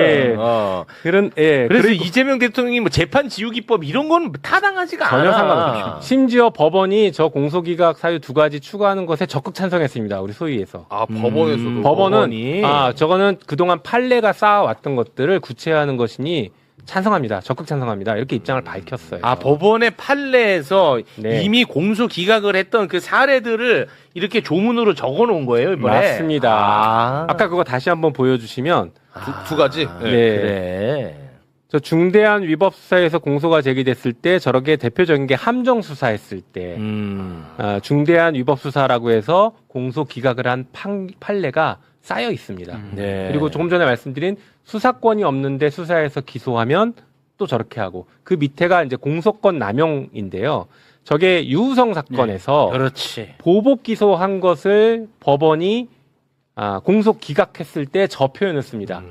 예. 그래서 이재명 대통령이 뭐 재판 지우기법 이런 건 타당하지가 않아. 전혀 상관없어요. 심지어 법원이 저 공소기각 사유 2가지 추가하는 것에 적극 찬성했습니다. 우리 소위에서. 법원에서도. 법원은 저거는 그동안 판례가 쌓아왔던 것들을 구체화하는 것이니 찬성합니다. 적극 찬성합니다. 이렇게 입장을 밝혔어요. 법원의 판례에서 이미 공소 기각을 했던 그 사례들을 이렇게 조문으로 적어 놓은 거예요, 이번에? 맞습니다. 아까 그거 다시 한번 보여주시면. 두 가지? 그래. 저 중대한 위법 수사에서 공소가 제기됐을 때 저렇게 대표적인 게 함정 수사했을 때 중대한 위법 수사라고 해서 공소 기각을 한 판례가 쌓여 있습니다. 그리고 조금 전에 말씀드린 수사권이 없는데 수사해서 기소하면 또 저렇게 하고 그 밑에가 이제 공소권 남용인데요. 저게 유우성 사건에서 보복 기소한 것을 법원이 공소 기각했을 때 저 표현을 씁니다.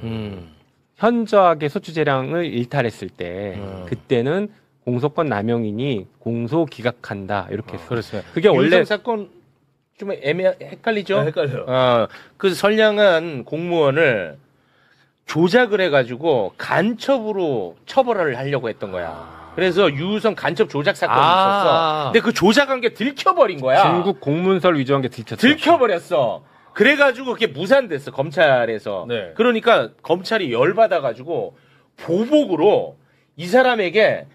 현저하게 소추 재량을 일탈했을 때 그때는 공소권 남용이니 공소 기각한다 이렇게 했어요. 그렇습니다. 그게 원래 유우성 사건 좀 헷갈리죠? 헷갈려요. 그 선량한 공무원을 조작을 해가지고 간첩으로 처벌을 하려고 했던 거야. 그래서 유우성 간첩 조작 사건이 있었어. 근데 그 조작한 게 들켜버린 거야. 중국 공문서를 위조한 게 들켜버렸어. 그래가지고 그게 무산됐어, 검찰에서. 그러니까 검찰이 열받아가지고 보복으로 이 사람에게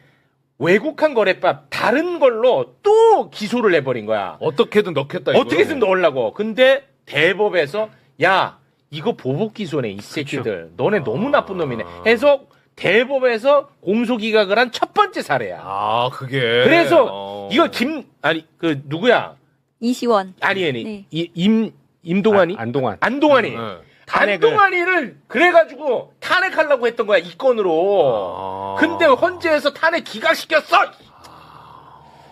외국한 거래법 다른 걸로 또 기소를 해버린 거야. 어떻게든 넣겠다. 이거. 어떻게든 넣으려고. 근데 대법에서 야 이거 보복 기소네 이 새끼들. 너네 너무 나쁜 놈이네. 해서 대법에서 공소 기각을 한 첫 번째 사례야. 그게. 그래서 이거 그 누구야? 이시원. 아니. 임동환이? 안동환이. 안동환이를 그래가지고 탄핵하려고 했던 거야, 이 건으로. 근데 헌재에서 탄핵 기각시켰어!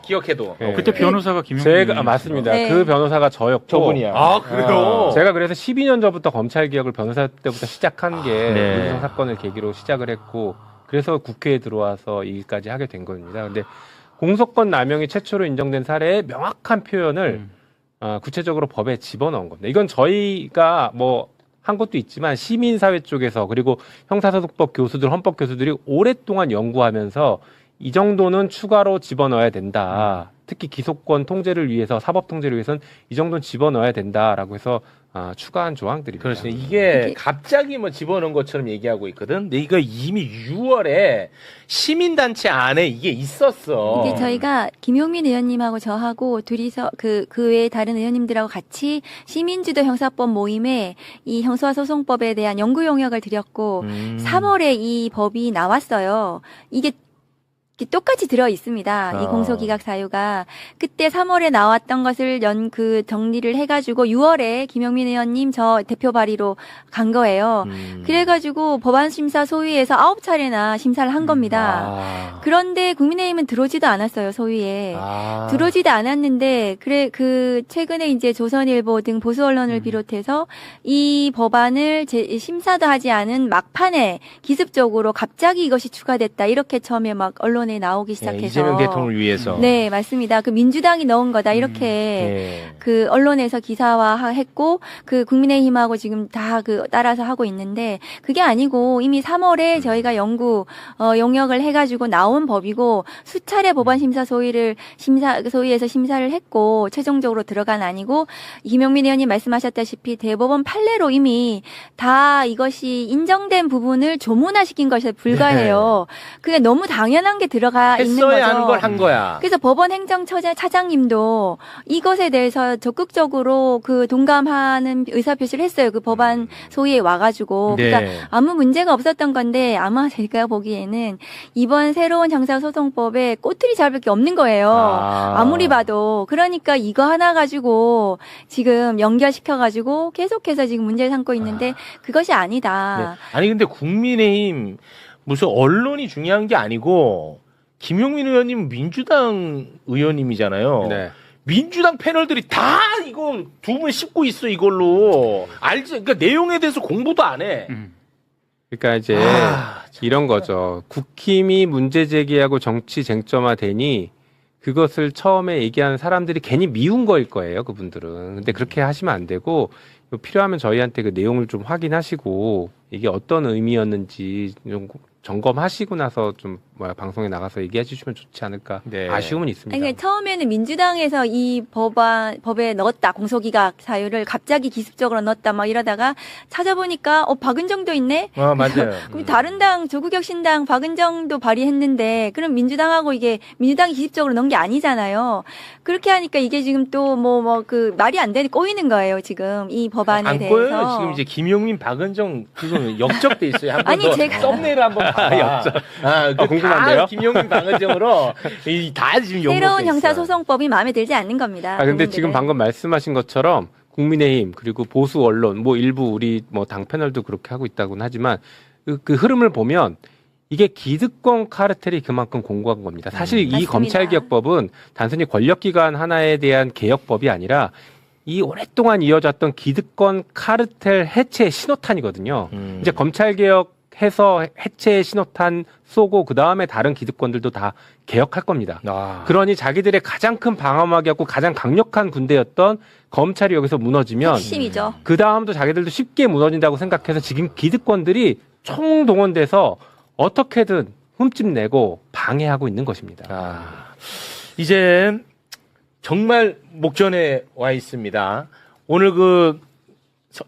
기억해도. 그때 변호사가 김용민. 맞습니다. 그 변호사가 저였고. 저분이야. 그래요? 제가 그래서 12년 전부터 검찰 개혁을 변호사 때부터 시작한 게 유우성 사건을 계기로 시작을 했고, 그래서 국회에 들어와서 이 일까지 하게 된 겁니다. 근데 공소권 남용이 최초로 인정된 사례의 명확한 표현을 구체적으로 법에 집어넣은 겁니다. 이건 저희가 뭐 한 것도 있지만 시민사회 쪽에서 그리고 형사소송법 교수들, 헌법 교수들이 오랫동안 연구하면서 이 정도는 추가로 집어넣어야 된다. 특히 기소권 통제를 위해서, 사법 통제를 위해서는 이 정도는 집어넣어야 된다라고 해서 추가한 조항들입니다. 그렇죠. 이게 갑자기 뭐 집어넣은 것처럼 얘기하고 있거든. 근데 이거 이미 6월에 시민단체 안에 이게 있었어. 이게 저희가 김용민 의원님하고 저하고 둘이서 그 외에 다른 의원님들하고 같이 시민주도 형사법 모임에 이 형사소송법에 대한 연구 용역을 드렸고 3월에 이 법이 나왔어요. 이게 똑같이 들어 있습니다. 이 공소기각 사유가 그때 3월에 나왔던 것을 정리를 해가지고 6월에 김용민 의원님 저 대표 발의로 간 거예요. 그래가지고 법안심사 소위에서 9차례나 심사를 한 겁니다. 그런데 국민의힘은 들어오지도 않았어요. 소위에 들어오지도 않았는데 최근에 이제 조선일보 등 보수 언론을 비롯해서 이 법안을 심사도 하지 않은 막판에 기습적으로 갑자기 이것이 추가됐다 이렇게 처음에 막 언론에 나오기 시작해서 이재명 대통령을 위해서. 네, 맞습니다. 그 민주당이 넣은 거다 이렇게 그 언론에서 기사화했고 그 국민의힘하고 지금 다 따라서 하고 있는데 그게 아니고 이미 3월에 저희가 용역을 해가지고 나온 법이고 수차례 법안 심사 소위에서 심사를 했고 최종적으로 들어간 아니고 김용민 의원님 말씀하셨다시피 대법원 판례로 이미 다 이것이 인정된 부분을 조문화시킨 것에 불과해요. 그게 너무 당연한 게 들어가 있는 거죠. 했어야 하는 걸 한 거야. 그래서 법원 행정처장님도 이것에 대해서 적극적으로 동감하는 의사표시를 했어요. 그 법안 소위에 와가지고. 네. 그러니까 아무 문제가 없었던 건데 아마 제가 보기에는 이번 새로운 형사소송법에 꼬투리 잡을 게 없는 거예요. 아무리 봐도. 그러니까 이거 하나 가지고 지금 연결시켜가지고 계속해서 지금 문제를 삼고 있는데 그것이 아니다. 네. 아니 근데 국민의힘 무슨 언론이 중요한 게 아니고 김용민 의원님 민주당 의원님이잖아요. 네. 민주당 패널들이 다 이거 두 분 씹고 있어 이걸로 알지? 그러니까 내용에 대해서 공부도 안 해. 그러니까 이제 이런 거죠. 국힘이 문제 제기하고 정치 쟁점화되니 그것을 처음에 얘기하는 사람들이 괜히 미운 거일 거예요. 그분들은. 근데 그렇게 하시면 안 되고 필요하면 저희한테 그 내용을 좀 확인하시고 이게 어떤 의미였는지 좀 점검하시고 나서 좀 방송에 나가서 얘기해 주시면 좋지 않을까. 네. 아쉬움은 있습니다. 그러니까 처음에는 민주당에서 이 법에 넣었다. 공소기각 사유를 갑자기 기습적으로 넣었다. 막 이러다가 찾아보니까 박은정도 있네. 맞아요. 그럼 다른 당 조국혁신당 박은정도 발의했는데 그럼 민주당하고 이게 민주당이 기습적으로 넣은 게 아니잖아요. 그렇게 하니까 이게 지금 또 그 말이 안 되니 꼬이는 거예요. 지금 이 법안에 안 대해서. 꼬여요. 지금 이제 김용민 박은정 지금 역적돼 있어요. 한번 아니, 제가 썸네일 한번 봐. 궁금한데요? 김용민 박은정으로 다 지금 새로운 형사소송법이 마음에 들지 않는 겁니다. 근데 국민들은. 지금 방금 말씀하신 것처럼 국민의힘 그리고 보수 언론 일부 우리 당 패널도 그렇게 하고 있다고는 하지만 그 흐름을 보면 이게 기득권 카르텔이 그만큼 공고한 겁니다. 사실 이 맞습니다. 검찰개혁법은 단순히 권력기관 하나에 대한 개혁법이 아니라 이 오랫동안 이어졌던 기득권 카르텔 해체의 신호탄이거든요. 이제 검찰개혁해서 해체의 신호탄 쏘고 그 다음에 다른 기득권들도 다 개혁할 겁니다. 그러니 자기들의 가장 큰 방어막이었고 가장 강력한 군대였던 검찰이 여기서 무너지면 핵심이죠. 그 다음도 자기들도 쉽게 무너진다고 생각해서 지금 기득권들이 총동원돼서 어떻게든 흠집내고 방해하고 있는 것입니다. 이제 정말 목전에 와 있습니다. 오늘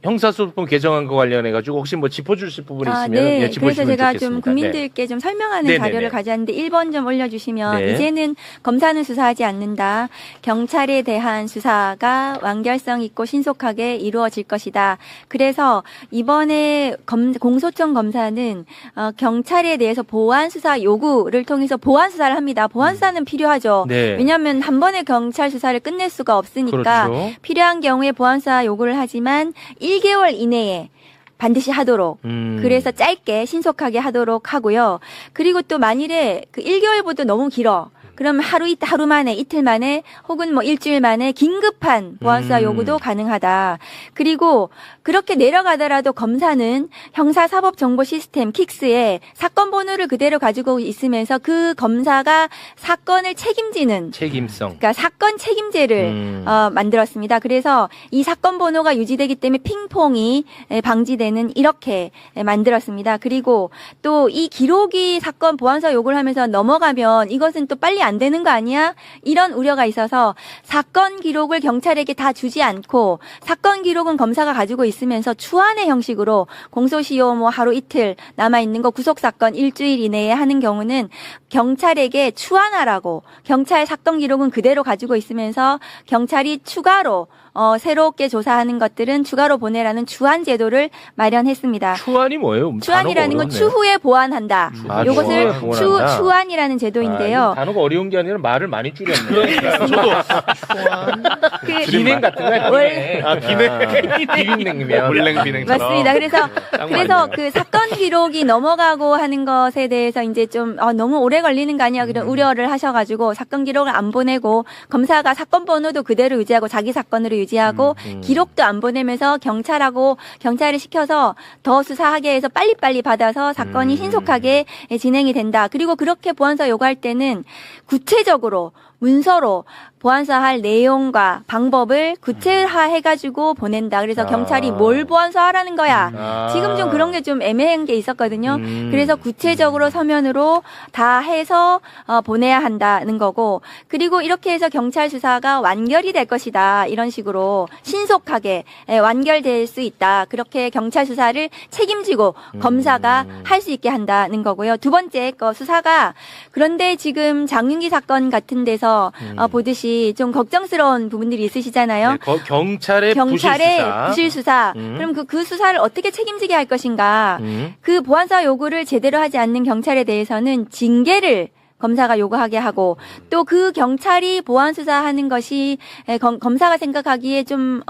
형사소송법 개정한 거 관련해 가지고 혹시 짚어주실 부분이 있으면 네. 짚어주시면 그래서 제가 좋겠습니다. 좀 국민들께 좀 설명하는 네네네. 자료를 가져왔는데 1번 좀 올려주시면 네. 이제는 검사는 수사하지 않는다. 경찰에 대한 수사가 완결성 있고 신속하게 이루어질 것이다. 그래서 이번에 공소청 검사는 경찰에 대해서 보안 수사 요구를 통해서 보안 수사를 합니다. 보안 수사는 필요하죠. 네. 왜냐하면 한 번에 경찰 수사를 끝낼 수가 없으니까 그렇죠. 필요한 경우에 보안 수사 요구를 하지만 1개월 이내에 반드시 하도록. 그래서 짧게 신속하게 하도록 하고요. 그리고 또 만일에 1개월보다 너무 길어. 그럼 하루 만에, 이틀 만에, 혹은 뭐 일주일 만에 긴급한 보안수사 요구도 가능하다. 그리고 그렇게 내려가더라도 검사는 형사사법정보 시스템 킥스에 사건 번호를 그대로 가지고 있으면서 그 검사가 사건을 책임지는 책임성. 그러니까 사건 책임제를 만들었습니다. 그래서 이 사건 번호가 유지되기 때문에 핑퐁이 방지되는 이렇게 만들었습니다. 그리고 또 이 기록이 사건 보안수사 요구를 하면서 넘어가면 이것은 또 빨리 안 되는 거 아니야? 이런 우려가 있어서 사건 기록을 경찰에게 다 주지 않고 사건 기록은 검사가 가지고 있으면서 추안의 형식으로 공소시효 뭐 하루 이틀 남아있는 거 구속사건 일주일 이내에 하는 경우는 경찰에게 추안하라고 경찰 사건 기록은 그대로 가지고 있으면서 경찰이 추가로 새롭게 조사하는 것들은 추가로 보내라는 추안 제도를 마련했습니다. 추안이 뭐예요? 추안이라는 건 추후에 보완한다. 요것을 추안이라는 제도인데요. 단어가 어려운 게 아니라 말을 많이 줄였네. 저도 비냉 같은 거야. 비냉냉면. 물냉 비냉처럼. 맞습니다. 그래서 그 사건 기록이 넘어가고 하는 것에 대해서 이제 좀 너무 오래 걸리는 거 아니야 그런 우려를 하셔가지고 사건 기록을 안 보내고 검사가 사건 번호도 그대로 유지하고 자기 사건으로 유지하고 기록도 안 보내면서 경찰을 시켜서 더 수사하게 해서 빨리빨리 받아서 사건이 신속하게 진행이 된다. 그리고 그렇게 보안수사 요구할 때는 구체적으로 문서로 보안수사할 내용과 방법을 구체화해가지고 보낸다. 그래서 경찰이 뭘 보안수사하라는 거야. 지금 좀 그런 게 좀 애매한 게 있었거든요. 그래서 구체적으로 서면으로 다 해서 보내야 한다는 거고 그리고 이렇게 해서 경찰 수사가 완결이 될 것이다. 이런 식으로 신속하게 완결될 수 있다. 그렇게 경찰 수사를 책임지고 검사가 할 수 있게 한다는 거고요. 두 번째 거 수사가 그런데 지금 장윤기 사건 같은 데서 보듯이 좀 걱정스러운 부분들이 있으시잖아요. 네, 경찰의 부실 수사. 그럼 그 수사를 어떻게 책임지게 할 것인가. 그 보안수사 요구를 제대로 하지 않는 경찰에 대해서는 징계를 검사가 요구하게 하고 또 그 경찰이 보안 수사하는 것이 검사가 생각하기에 좀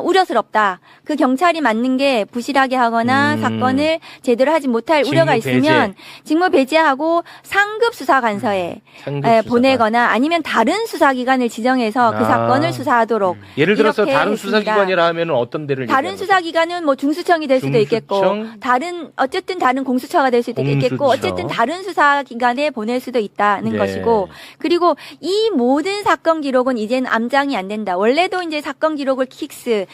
우려스럽다. 그 경찰이 맞는 게 부실하게 하거나 사건을 제대로 하지 못할 우려가 있으면 직무 배제하고 상급 수사관서에 보내거나 아니면 다른 수사기관을 지정해서 그 사건을 수사하도록 예를 들어서 다른 했습니다. 수사기관이라 하면 어떤 데를 다른 수사기관은 뭐 중수청이 될 수도 있겠고 어쨌든 다른 공수처가 될 수도 있겠고 어쨌든 다른 수사기관에 보낼 수도 있다는 것이고 그리고 이 모든 사건 기록은 이제는 암장이 안 된다. 원래도 이제 사건 기록을 킥스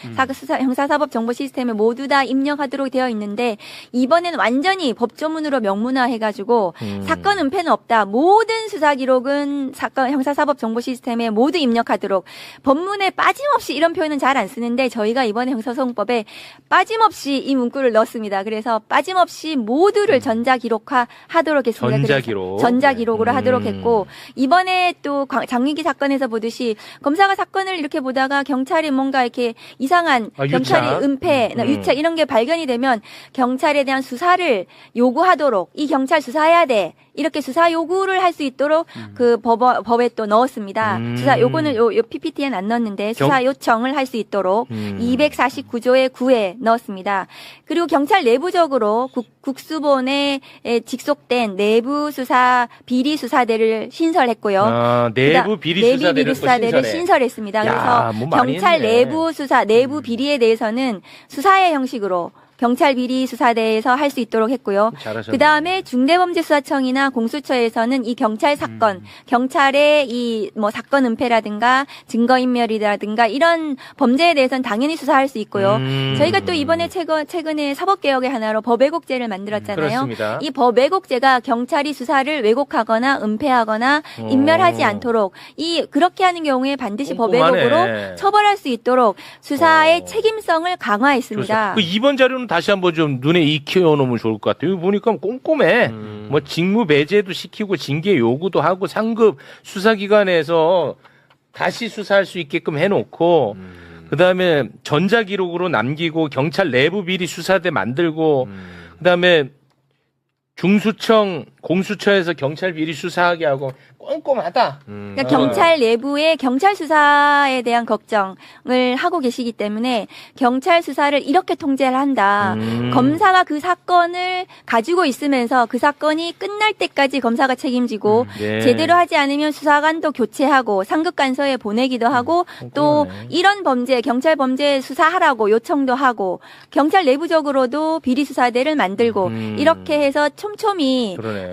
형사사법 정보 시스템에 모두 다 입력하도록 되어 있는데 이번에는 완전히 법조문으로 명문화해가지고 사건 은폐는 없다. 모든 수사 기록은 형사사법 정보 시스템에 모두 입력하도록 법문에 빠짐없이 이런 표현은 잘 안 쓰는데 저희가 이번에 형사소송법에 빠짐없이 이 문구를 넣었습니다. 그래서 빠짐없이 모두를 전자기록화하도록 했습니다. 전자기록으로 하도록 했고 이번에 또 장윤기 사건에서 보듯이 검사가 사건을 이렇게 보다가 경찰이 뭔가 이렇게 이상한 경찰이 은폐, 유착 이런 게 발견이 되면 경찰에 대한 수사를 요구하도록 이 경찰 수사해야 돼. 이렇게 수사 요구를 할 수 있도록 그 법에 또 넣었습니다. 수사 요거는 요 PPT에는 안 넣었는데 수사 요청을 할 수 있도록 249조의 9에 넣었습니다. 그리고 경찰 내부적으로 국수본에 직속된 내부 수사 비리 수사대를 신설했고요. 내부 비리 수사대를 신설했습니다. 그래서 경찰 내부 수사, 내부 비리에 대해서는 수사의 형식으로 경찰 비리 수사대에서 할 수 있도록 했고요. 그 다음에 중대범죄수사청이나 공수처에서는 이 경찰 사건, 경찰의 이 뭐 사건 은폐라든가 증거인멸이라든가 이런 범죄에 대해서는 당연히 수사할 수 있고요. 저희가 또 이번에 최근에 사법개혁의 하나로 법왜곡죄를 만들었잖아요. 그렇습니다. 이 법왜곡죄가 경찰이 수사를 왜곡하거나 은폐하거나 인멸하지 않도록 그렇게 하는 경우에 반드시 법왜곡으로 처벌할 수 있도록 수사의 책임성을 강화했습니다. 그 이번 자료는 다시 한번 좀 눈에 익혀 놓으면 좋을 것 같아요. 여기 보니까 꼼꼼해. 뭐 직무 배제도 시키고 징계 요구도 하고 상급 수사기관에서 다시 수사할 수 있게끔 해놓고 그다음에 전자기록으로 남기고 경찰 내부 비리 수사대 만들고 그다음에 중수청, 공수처에서 경찰 비리 수사하게 하고 꼼꼼하다. 그러니까 경찰 내부의 경찰 수사에 대한 걱정을 하고 계시기 때문에 경찰 수사를 이렇게 통제를 한다. 검사가 그 사건을 가지고 있으면서 그 사건이 끝날 때까지 검사가 책임지고 네. 제대로 하지 않으면 수사관도 교체하고 상급간서에 보내기도 하고 또 이런 범죄 경찰 범죄 수사하라고 요청도 하고 경찰 내부적으로도 비리 수사대를 만들고 이렇게 해서 촘촘히 그러네.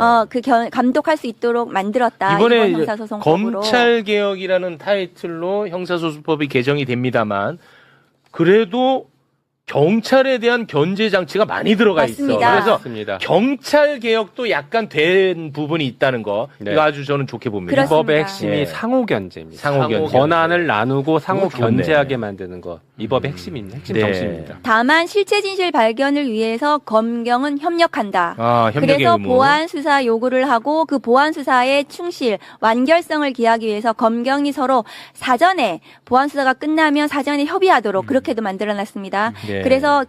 감독할 수 있도록 만들었다. 이번에 이번 형사소송법으로. 검찰개혁이라는 타이틀로 형사소송법이 개정이 됩니다만 그래도 경찰에 대한 견제 장치가 많이 들어가 맞습니다. 있어. 그래서 맞습니다. 경찰 개혁도 약간 된 부분이 있다는 거 네. 이거 아주 저는 좋게 봅니다. 그렇습니다. 이 법의 핵심이 예. 상호 견제입니다. 상호 견제. 권한을 나누고 상호 그거 좋네. 견제하게 만드는 것. 이 법의 핵심 네. 정신입니다. 다만 실체 진실 발견을 위해서 검경은 협력한다. 협력의 그래서 의무. 보안 수사 요구를 하고 그 보안 수사의 충실, 완결성을 기하기 위해서 검경이 서로 사전에 보안 수사가 끝나면 사전에 협의하도록 그렇게도 만들어놨습니다. 네. 그래서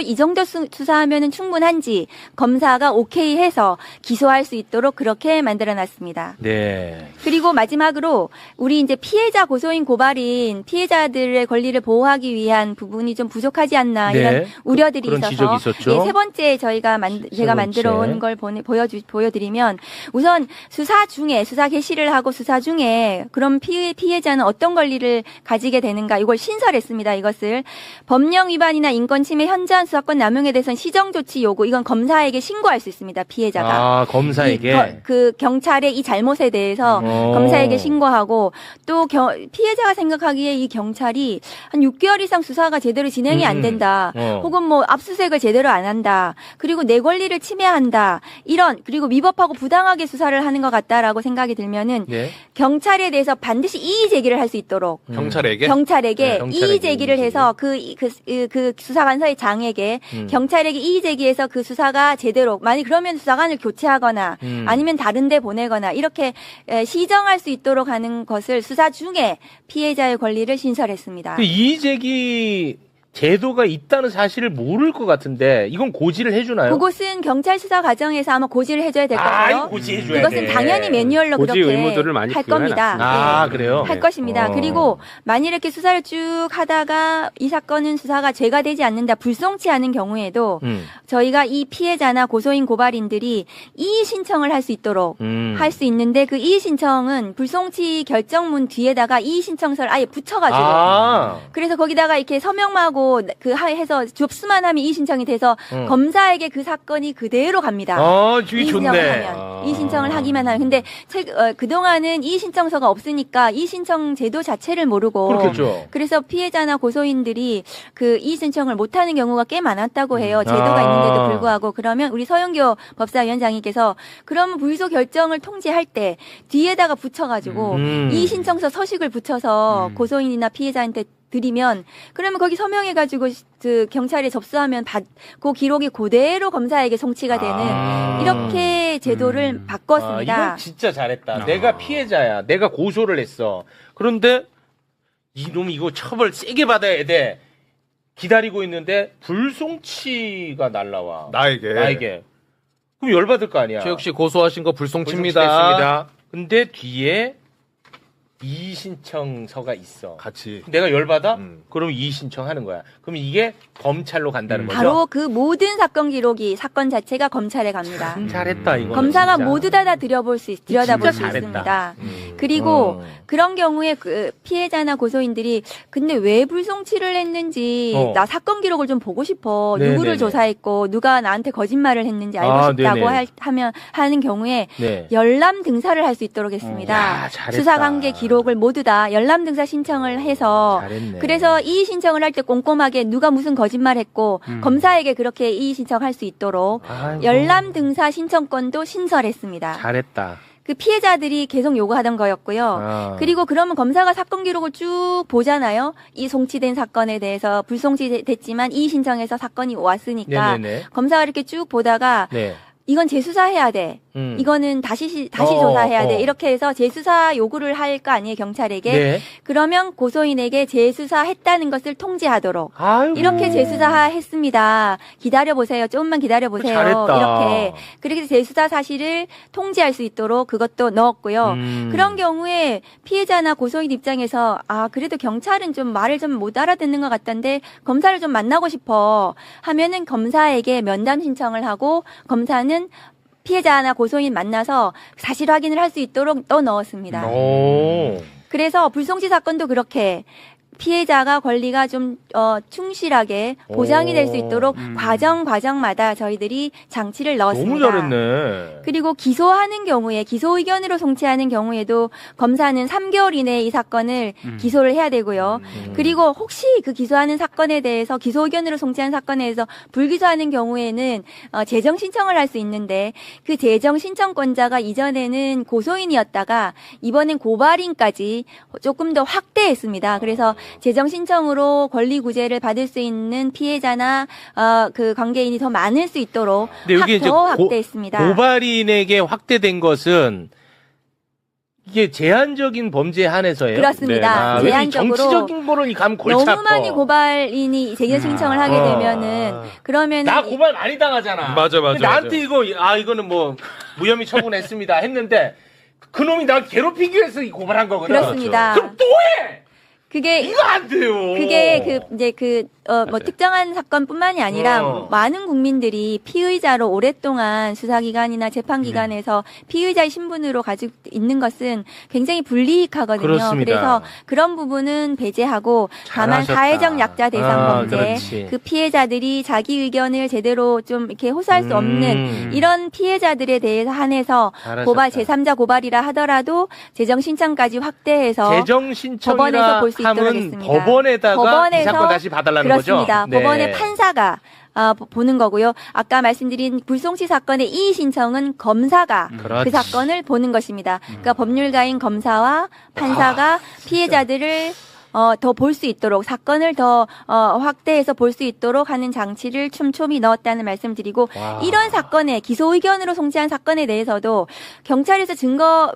이 정도 수사하면은 충분한지 검사가 오케이 해서 기소할 수 있도록 그렇게 만들어놨습니다. 네. 그리고 마지막으로 우리 이제 피해자 고소인 고발인 피해자들의 권리를 보호하기 위한 부분이 좀 부족하지 않나 네. 이런 우려들이 그런 지적이 있어서 있었죠. 세 번째 제가 만들어 온 걸 보여드리면 우선 수사 개시를 하고 수사 중에 그럼 피해자는 어떤 권리를 가지게 되는가 이걸 신설했습니다. 이것을 법령 위반이나 인권 침해 현저한 수사권 남용에 대해서는 시정 조치 요구 이건 검사에게 신고할 수 있습니다. 피해자가. 검사에게. 그 경찰의 이 잘못에 대해서 검사에게 신고하고 또 피해자가 생각하기에 이 경찰이 한 6개월 이상 수사가 제대로 진행이 안 된다. 혹은 뭐 압수수색을 제대로 안 한다. 그리고 내 권리를 침해한다. 이런 그리고 위법하고 부당하게 수사를 하는 것 같다라고 생각이 들면은 네. 경찰에 대해서 반드시 이의 제기를 할 수 있도록 경찰에게? 경찰에게 경찰에게 이의 제기를 해서 그 수사관서의 장에게 경찰에게 이의 제기해서 그 수사가 제대로 만약 그러면 수사관을 교체하거나 아니면 다른 데 보내거나 이렇게 시정할 수 있도록 하는 것을 수사 중에 피해자의 권리를 신설했습니다. 그 이의제기 제도가 있다는 사실을 모를 것 같은데 이건 고지를 해주나요? 그것은 경찰 수사 과정에서 아마 고지를 해줘야 될 거고요. 이거 고지해줘야 그것은 돼. 당연히 매뉴얼로 고지 그렇게 의무들을 많이 할 겁니다. 아, 네. 그래요? 할 것입니다. 그리고 만일 이렇게 수사를 쭉 하다가 이 사건은 수사가 죄가 되지 않는다, 불송치하는 경우에도 저희가 이 피해자나 고소인 고발인들이 이의 신청을 할 수 있도록 할 수 있는데 그 이의 신청은 불송치 결정문 뒤에다가 이의 신청서를 아예 붙여가지고 그래서 거기다가 이렇게 서명하고 해서 접수만 하면 이의 신청이 돼서 검사에게 그 사건이 그대로 갑니다. 주의 이의 신청을 좋네. 하면 이의 신청을 하기만 하면 근데 그동안은 이의 신청서가 없으니까 이의 신청 제도 자체를 모르고 그렇겠죠. 그래서 피해자나 고소인들이 그 이의 신청을 못하는 경우가 꽤 많았다고 해요. 제도가 있는데도 불구하고 그러면 우리 서영교 법사위원장님께서 그러면 불소 결정을 통지할 때 뒤에다가 붙여가지고 이의 신청서 서식을 붙여서 고소인이나 피해자한테 드리면 그러면 거기 서명해가지고 그 경찰에 접수하면 그 기록이 그대로 검사에게 송치가 되는 이렇게 제도를 바꿨습니다. 이건 진짜 잘했다. 내가 피해자야. 내가 고소를 했어. 그런데 이놈 이거 처벌 세게 받아야 돼. 기다리고 있는데 불송치가 날라와. 나에게. 그럼 열받을 거 아니야. 저 역시 고소하신 거 불송치입니다. 불송치됐습니다. 근데 뒤에 이의 신청서가 있어. 같이. 내가 열받아? 그럼 이의 신청하는 거야. 그럼 이게 검찰로 간다는 거죠. 바로 그 모든 사건 기록이 사건 자체가 검찰에 갑니다. 잘했다 이거. 검사가 모두 다 들여다볼 수 잘했다. 있습니다. 그리고 그런 경우에 그 피해자나 고소인들이 근데 왜 불송치를 했는지 나 사건 기록을 좀 보고 싶어. 네네네. 누구를 조사했고 누가 나한테 거짓말을 했는지 알고 싶다고 하는 경우에 열람 등사를 할 수 있도록 했습니다. 야, 잘했다. 수사관계 기록을 모두 다 열람 등사 신청을 해서 잘했네. 그래서 이의 신청을 할 때 꼼꼼하게 누가 무슨 거짓말했고 검사에게 그렇게 이의 신청할 수 있도록 열람 등사 신청권도 신설했습니다. 잘했다. 그 피해자들이 계속 요구하던 거였고요. 그리고 그러면 검사가 사건 기록을 쭉 보잖아요. 이 송치된 사건에 대해서 불송치됐지만 이의 신청해서 사건이 왔으니까 네네네. 검사가 이렇게 쭉 보다가 이건 재수사해야 돼. 이거는 다시 조사해야 돼. 이렇게 해서 재수사 요구를 할 거 아니에요, 경찰에게. 네. 그러면 고소인에게 재수사했다는 것을 통지하도록. 아이고. 이렇게 재수사했습니다. 기다려보세요. 조금만 기다려보세요. 잘했다. 이렇게. 그렇게 재수사 사실을 통지할 수 있도록 그것도 넣었고요. 그런 경우에 피해자나 고소인 입장에서 그래도 경찰은 좀 말을 좀 못 알아듣는 것 같던데 검사를 좀 만나고 싶어 하면은 검사에게 면담 신청을 하고 검사는 피해자나 고소인 만나서 사실 확인을 할 수 있도록 또 넣었습니다. 그래서 불송치 사건도 그렇게 피해자가 권리가 좀 충실하게 보장이 될 수 있도록 과정마다 저희들이 장치를 넣었습니다. 너무 잘했네. 그리고 기소하는 경우에 기소 의견으로 송치하는 경우에도 검사는 3개월 이내에 이 사건을 기소를 해야 되고요. 그리고 혹시 그 기소하는 사건에 대해서 기소 의견으로 송치한 사건에 대해서 불기소하는 경우에는 재정 신청을 할 수 있는데 그 재정 신청권자가 이전에는 고소인이었다가 이번엔 고발인까지 조금 더 확대했습니다. 그래서 재정 신청으로 권리 구제를 받을 수 있는 피해자나 그 관계인이 더 많을 수 있도록 근데 여기 더 확대했습니다. 고발인에게 확대된 것은 이게 제한적인 범죄에 한해서예요. 그렇습니다. 제한적으로 정치적인 거는 가면 골치 아파. 너무 많이 고발인이 재정 신청을 하게 되면은 그러면 나 고발 많이 당하잖아. 맞아. 나한테 이거는 뭐 무혐의 처분했습니다 했는데 그놈이 나 괴롭히기 위해서 고발한 거거든. 그렇습니다. 그럼 또 해. 그게 이거 안 돼요. 그게 뭐 특정한 사건뿐만이 아니라 많은 국민들이 피의자로 오랫동안 수사기관이나 재판기관에서 피의자의 신분으로 가지고 있는 것은 굉장히 불이익하거든요. 그렇습니다. 그래서 그런 부분은 배제하고 다만 잘하셨다. 사회적 약자 대상 범죄, 그렇지. 그 피해자들이 자기 의견을 제대로 좀 이렇게 호소할 수 없는 이런 피해자들에 대해서 한해서 잘하셨다. 고발 제3자 고발이라 하더라도 재정 신청까지 확대해서 재정 신청이라 법원에서 볼 수 있도록 하면 했습니다. 법원에다가 이 사건 다시 봐달라는 거죠? 그렇습니다. 네. 법원의 판사가 보는 거고요. 아까 말씀드린 불송치 사건의 이의 신청은 검사가 그렇지. 그 사건을 보는 것입니다. 그러니까 법률가인 검사와 판사가 피해자들을 더 볼 수 있도록 사건을 더 확대해서 볼 수 있도록 하는 장치를 촘촘히 넣었다는 말씀드리고 이런 사건에 기소 의견으로 송치한 사건에 대해서도 경찰에서 증거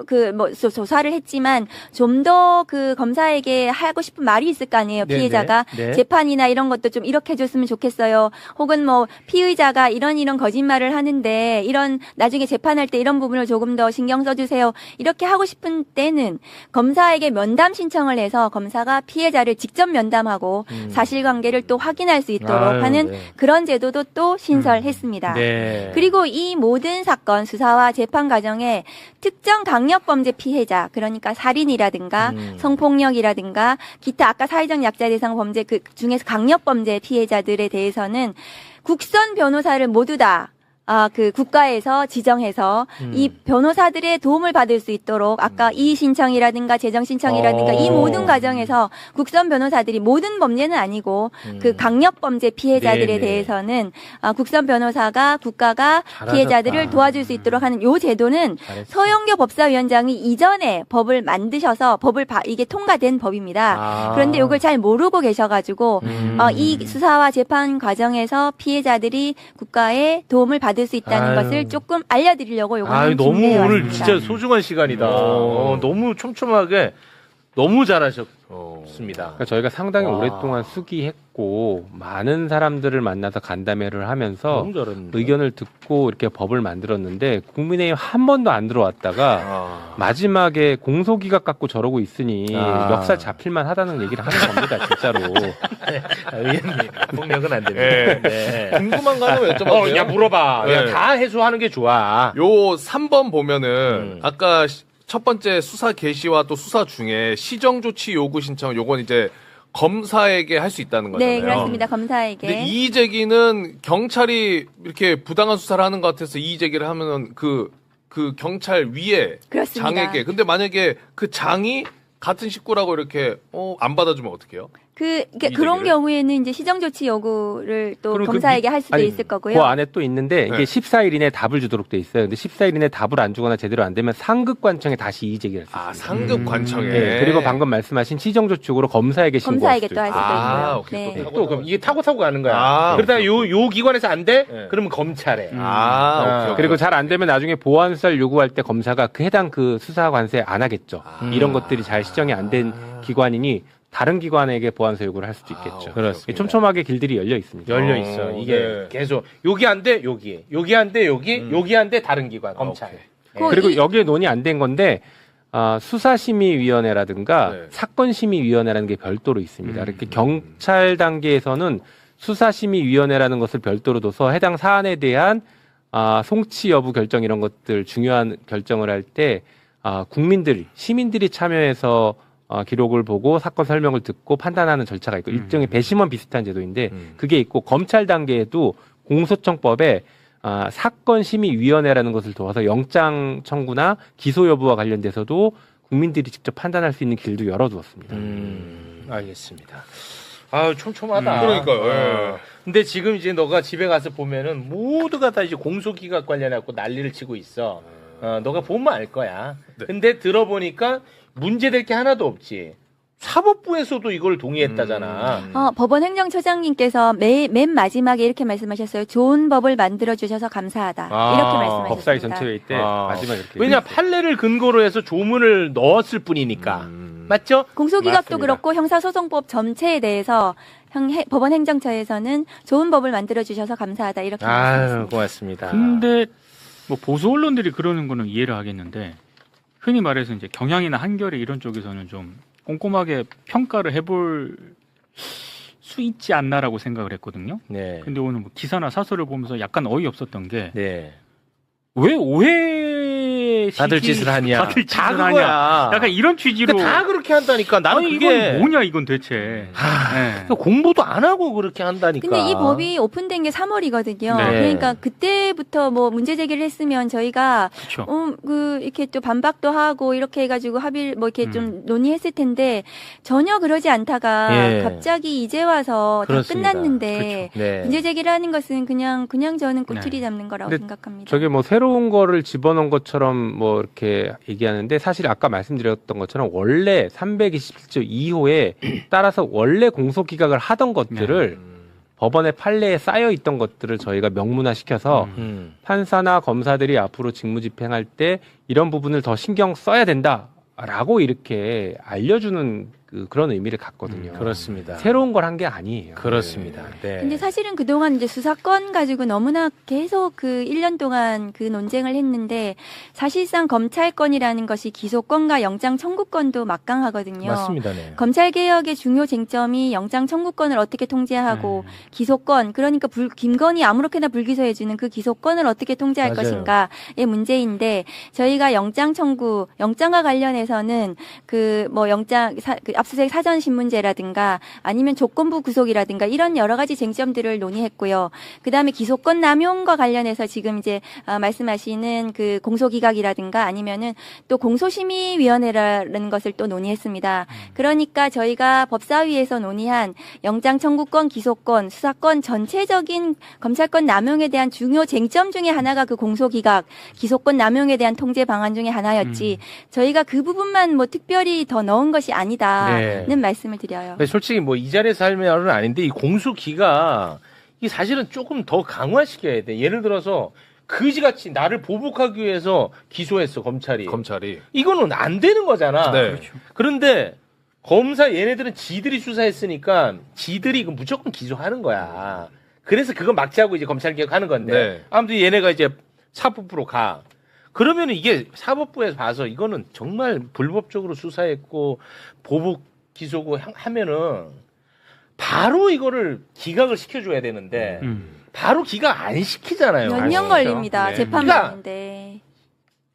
조사를 했지만 좀 더 그 검사에게 하고 싶은 말이 있을 거 아니에요. 네네. 피해자가 네. 재판이나 이런 것도 좀 이렇게 해줬으면 좋겠어요. 혹은 뭐 피의자가 이런 거짓말을 하는데 이런 나중에 재판할 때 이런 부분을 조금 더 신경 써주세요. 이렇게 하고 싶은 때는 검사에게 면담 신청을 해서 검사가 피해자를 직접 면담하고 사실관계를 또 확인할 수 있도록 하는 네. 그런 제도도 또 신설했습니다. 네. 그리고 이 모든 사건 수사와 재판 과정에 특정 강력범죄 피해자 그러니까 살인이라든가 성폭력이라든가 기타 아까 사회적 약자 대상 범죄 그 중에서 강력범죄 피해자들에 대해서는 국선 변호사를 모두 다 그 국가에서 지정해서 이 변호사들의 도움을 받을 수 있도록 아까 이의 신청이라든가 재정 신청이라든가 이 모든 과정에서 국선 변호사들이 모든 범죄는 아니고 그 강력 범죄 피해자들에 네네. 대해서는 국선 변호사가 국가가 잘하셨다. 피해자들을 도와줄 수 있도록 하는 요 제도는 잘했어. 서영교 법사위원장이 이전에 법을 만드셔서 이게 통과된 법입니다. 그런데 이걸 잘 모르고 계셔가지고 이 수사와 재판 과정에서 피해자들이 국가의 도움을 받을 수 있다는 것을 조금 알려드리려고 요거는 너무 준비해 오늘 왔습니다. 진짜 소중한 시간이다. 너무 촘촘하게 너무 잘하셨습니다. 그러니까 저희가 상당히 와. 오랫동안 수기했고 많은 사람들을 만나서 간담회를 하면서 너무 잘했는데. 의견을 듣고 이렇게 법을 만들었는데 국민의힘 한 번도 안 들어왔다가 마지막에 공소기각 갖고 저러고 있으니 역사 잡힐만 하다는 얘기를 하는 겁니다. 진짜로. 의원님 폭력은 안 됩니다. 네. 궁금한 거 하나 여쭤봐도 야 물어봐. 네. 야, 다 해소하는 게 좋아. 요 3번 보면은 아까 첫 번째 수사 개시와 또 수사 중에 시정 조치 요구 신청 요건 이제 검사에게 할 수 있다는 거잖아요. 네, 그렇습니다. 검사에게. 근데 이의 제기는 경찰이 이렇게 부당한 수사를 하는 것 같아서 이의 제기를 하면은 그 경찰 위에 그렇습니다. 장에게 근데 만약에 그 장이 같은 식구라고 이렇게 안 받아주면 어떡해요? 그런 경우에는 이제 시정조치 요구를 또 그럼 검사에게 할 수도 아니, 있을 거고요. 그 안에 또 있는데 이게 네. 14일 이내에 답을 주도록 돼 있어요. 근데 14일 이내에 답을 안 주거나 제대로 안 되면 상급관청에 다시 이의 제기할 수 있어요. 아, 상급 관청에. 네, 그리고 방금 말씀하신 시정조치용으로 검사에게 신고할 검사에게 수도 또 할 있고. 수도 아, 있고요. 오케이. 네. 또 그럼 이게 타고 가는 거야. 아, 그러다가 요 기관에서 안 돼? 네. 그러면 검찰에. 오케이, 오케이. 그리고 잘 안 되면 나중에 보안 수사를 요구할 때 검사가 그 해당 그 수사 관세 안 하겠죠. 이런 것들이 잘 시정이 안 된 기관이니 다른 기관에게 보안서 요구를 할 수도 있겠죠. 그렇습니다. 촘촘하게 길들이 열려 있습니다. 열려 있어. 이게 네. 계속 여기 안 돼, 여기 안 돼, 여기 안 돼, 다른 기관 검찰. 오케이. 그리고 여기에 논의 안 된 건데 수사심의위원회라든가 네. 사건심의위원회라는 게 별도로 있습니다. 이렇게 경찰 단계에서는 수사심의위원회라는 것을 별도로 둬서 해당 사안에 대한 송치 여부 결정 이런 것들 중요한 결정을 할 때 시민들이 참여해서 기록을 보고 사건 설명을 듣고 판단하는 절차가 있고 일종의 배심원 비슷한 제도인데 그게 있고 검찰 단계에도 공소청법에 사건심의위원회라는 것을 두어서 영장 청구나 기소 여부와 관련돼서도 국민들이 직접 판단할 수 있는 길도 열어두었습니다. 알겠습니다. 아유, 촘촘하다. 그러니까요. 예. 근데 지금 이제 너가 집에 가서 보면은 모두가 다 이제 공소기각 관련해갖고 난리를 치고 있어. 너가 보면 알 거야. 네. 근데 들어보니까 문제될 게 하나도 없지. 사법부에서도 이걸 동의했다잖아. 법원 행정처장님께서 맨 마지막에 이렇게 말씀하셨어요. 좋은 법을 만들어 주셔서 감사하다. 이렇게 말씀하셨습니다. 법사위 전체회의 때 마지막 이렇게 왜냐 판례를 근거로 해서 조문을 넣었을 뿐이니까. 맞죠? 공소기각도 맞습니다. 그렇고 형사소송법 전체에 대해서 법원 행정처에서는 좋은 법을 만들어 주셔서 감사하다. 이렇게 아유, 말씀하셨습니다. 고맙습니다. 근데 뭐 보수 언론들이 그러는 거는 이해를 하겠는데 흔히 말해서 이제 경향이나 한겨레 이런 쪽에서는 좀 꼼꼼하게 평가를 해볼 수 있지 않나라고 생각을 했거든요. 네. 근데 오늘 뭐 기사나 사설을 보면서 약간 어이없었던 게 왜 네. 오해 다들 짓을 하냐. 다들 다 짓을 하냐. 그거야. 약간 이런 취지로. 그러니까 다 그렇게 한다니까. 나는 아니, 그게 이건 뭐냐 이건 대체. 네. 그러니까 공부도 안 하고 그렇게 한다니까. 근데 이 법이 오픈된 게 3월이거든요. 네. 그러니까 그때부터 뭐 문제 제기를 했으면 저희가 그렇죠. 이렇게 또 반박도 하고 이렇게 해가지고 합의를 뭐 이렇게 좀 논의했을 텐데 전혀 그러지 않다가 예. 갑자기 이제 와서 그렇습니다. 다 끝났는데 그렇죠. 네. 문제 제기를 하는 것은 그냥 저는 꼬투리 잡는 거라고 근데 생각합니다. 저게 뭐 새로운 거를 집어넣은 것처럼 뭐 이렇게 얘기하는데 사실 아까 말씀드렸던 것처럼 원래 327조 2호에 따라서 원래 공소기각을 하던 것들을 법원의 판례에 쌓여 있던 것들을 저희가 명문화시켜서 판사나 검사들이 앞으로 직무집행할 때 이런 부분을 더 신경 써야 된다라고 이렇게 알려주는 그런 의미를 갖거든요. 그렇습니다. 새로운 걸 한 게 아니에요. 그렇습니다. 네. 근데 사실은 그동안 이제 수사건 가지고 너무나 계속 그 1년 동안 그 논쟁을 했는데 사실상 검찰권이라는 것이 기소권과 영장 청구권도 막강하거든요. 맞습니다. 네. 검찰 개혁의 중요 쟁점이 영장 청구권을 어떻게 통제하고 기소권 그러니까 김건희 아무렇게나 불기소해주는 그 기소권을 어떻게 통제할 맞아요. 것인가의 문제인데 저희가 영장 청구 영장과 관련해서는 그 뭐 영장 압수수색 사전 신문제라든가 아니면 조건부 구속이라든가 이런 여러 가지 쟁점들을 논의했고요. 그다음에 기소권 남용과 관련해서 지금 이제 말씀하시는 그 공소기각이라든가 아니면은 또 공소심의위원회라는 것을 또 논의했습니다. 그러니까 저희가 법사위에서 논의한 영장 청구권, 기소권, 수사권 전체적인 검찰권 남용에 대한 중요 쟁점 중에 하나가 그 공소기각, 기소권 남용에 대한 통제 방안 중에 하나였지. 저희가 그 부분만 뭐 특별히 더 넣은 것이 아니다는 말씀을 드려요. 솔직히 뭐 이 자리에서 할 말은 아닌데 이 공소기각 이 사실은 조금 더 강화시켜야 돼. 예를 들어서 그지같이 나를 보복하기 위해서 기소했어 검찰이. 이거는 안 되는 거잖아. 네. 그렇죠. 그런데 검사 얘네들은 지들이 수사했으니까 지들이 이거 무조건 기소하는 거야. 그래서 그거 막지하고 이제 검찰 개혁하는 건데. 네. 아무튼 얘네가 이제 사법부로 가. 그러면 이게 사법부에서 봐서 이거는 정말 불법적으로 수사했고 보복 기소고 하면은 바로 이거를 기각을 시켜줘야 되는데 바로 기각 안 시키잖아요. 몇 년 걸립니다. 네. 재판받는데.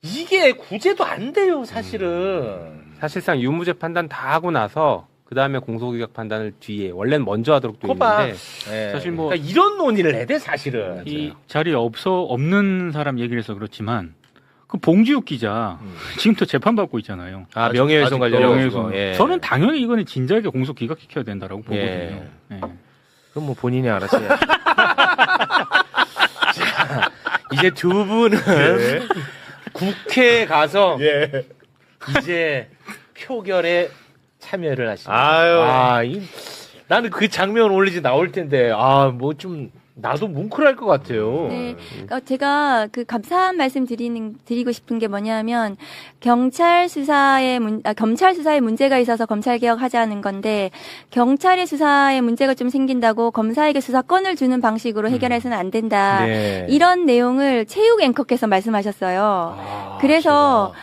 이게 구제도 안 돼요, 사실은. 사실상 유무죄 판단 다 하고 나서 그 다음에 공소기각 판단을 뒤에 원래는 먼저 하도록 돼 거봐. 있는데 네. 사실 뭐 그러니까 이런 논의를 해야 돼, 사실은. 이 자리에 없는 사람 얘기를 해서 그렇지만 그 봉지욱 기자 지금도 재판받고 있잖아요. 아, 명예훼손 아직도 관련해서. 명예훼손. 예. 저는 당연히 이거는 진작에 공소 기각시켜야 된다라고 보거든요. 예. 예. 그럼 뭐 본인이 알아서 해야죠. 자, 이제 두 분은 국회에 가서 이제 표결에 참여를 하십니다. 아유. 나는 그 장면 올리지 나올 텐데, 뭐 좀, 나도 뭉클할 것 같아요. 네. 그러니까 제가 그 감사한 말씀 드리고 싶은 게 뭐냐면 검찰 수사에 문제가 있어서 검찰 개혁하자는 건데 경찰의 수사에 문제가 좀 생긴다고 검사에게 수사권을 주는 방식으로 해결해서는 안 된다. 네. 이런 내용을 체육 앵커께서 말씀하셨어요. 그래서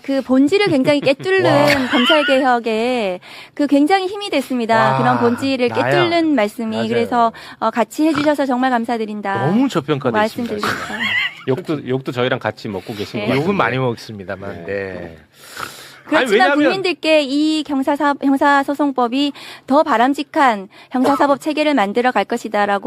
그 본질을 굉장히 깨뚫는 검찰 개혁에 그 굉장히 힘이 됐습니다. 그런 본질을 깨뚫는 말씀이 맞아요. 그래서 같이 해주셔서 정말 감사드린다. 너무 저평가돼 말씀드리고 있습니다. 싶어요. 욕도 저희랑 같이 먹고 계신 것 네. 같아요. 욕은 많이 먹습니다만, 네. 그렇지만 아니, 왜냐면- 국민들께 이 형사소송법이 더 바람직한 형사사법 체계를 만들어 갈 것이다라고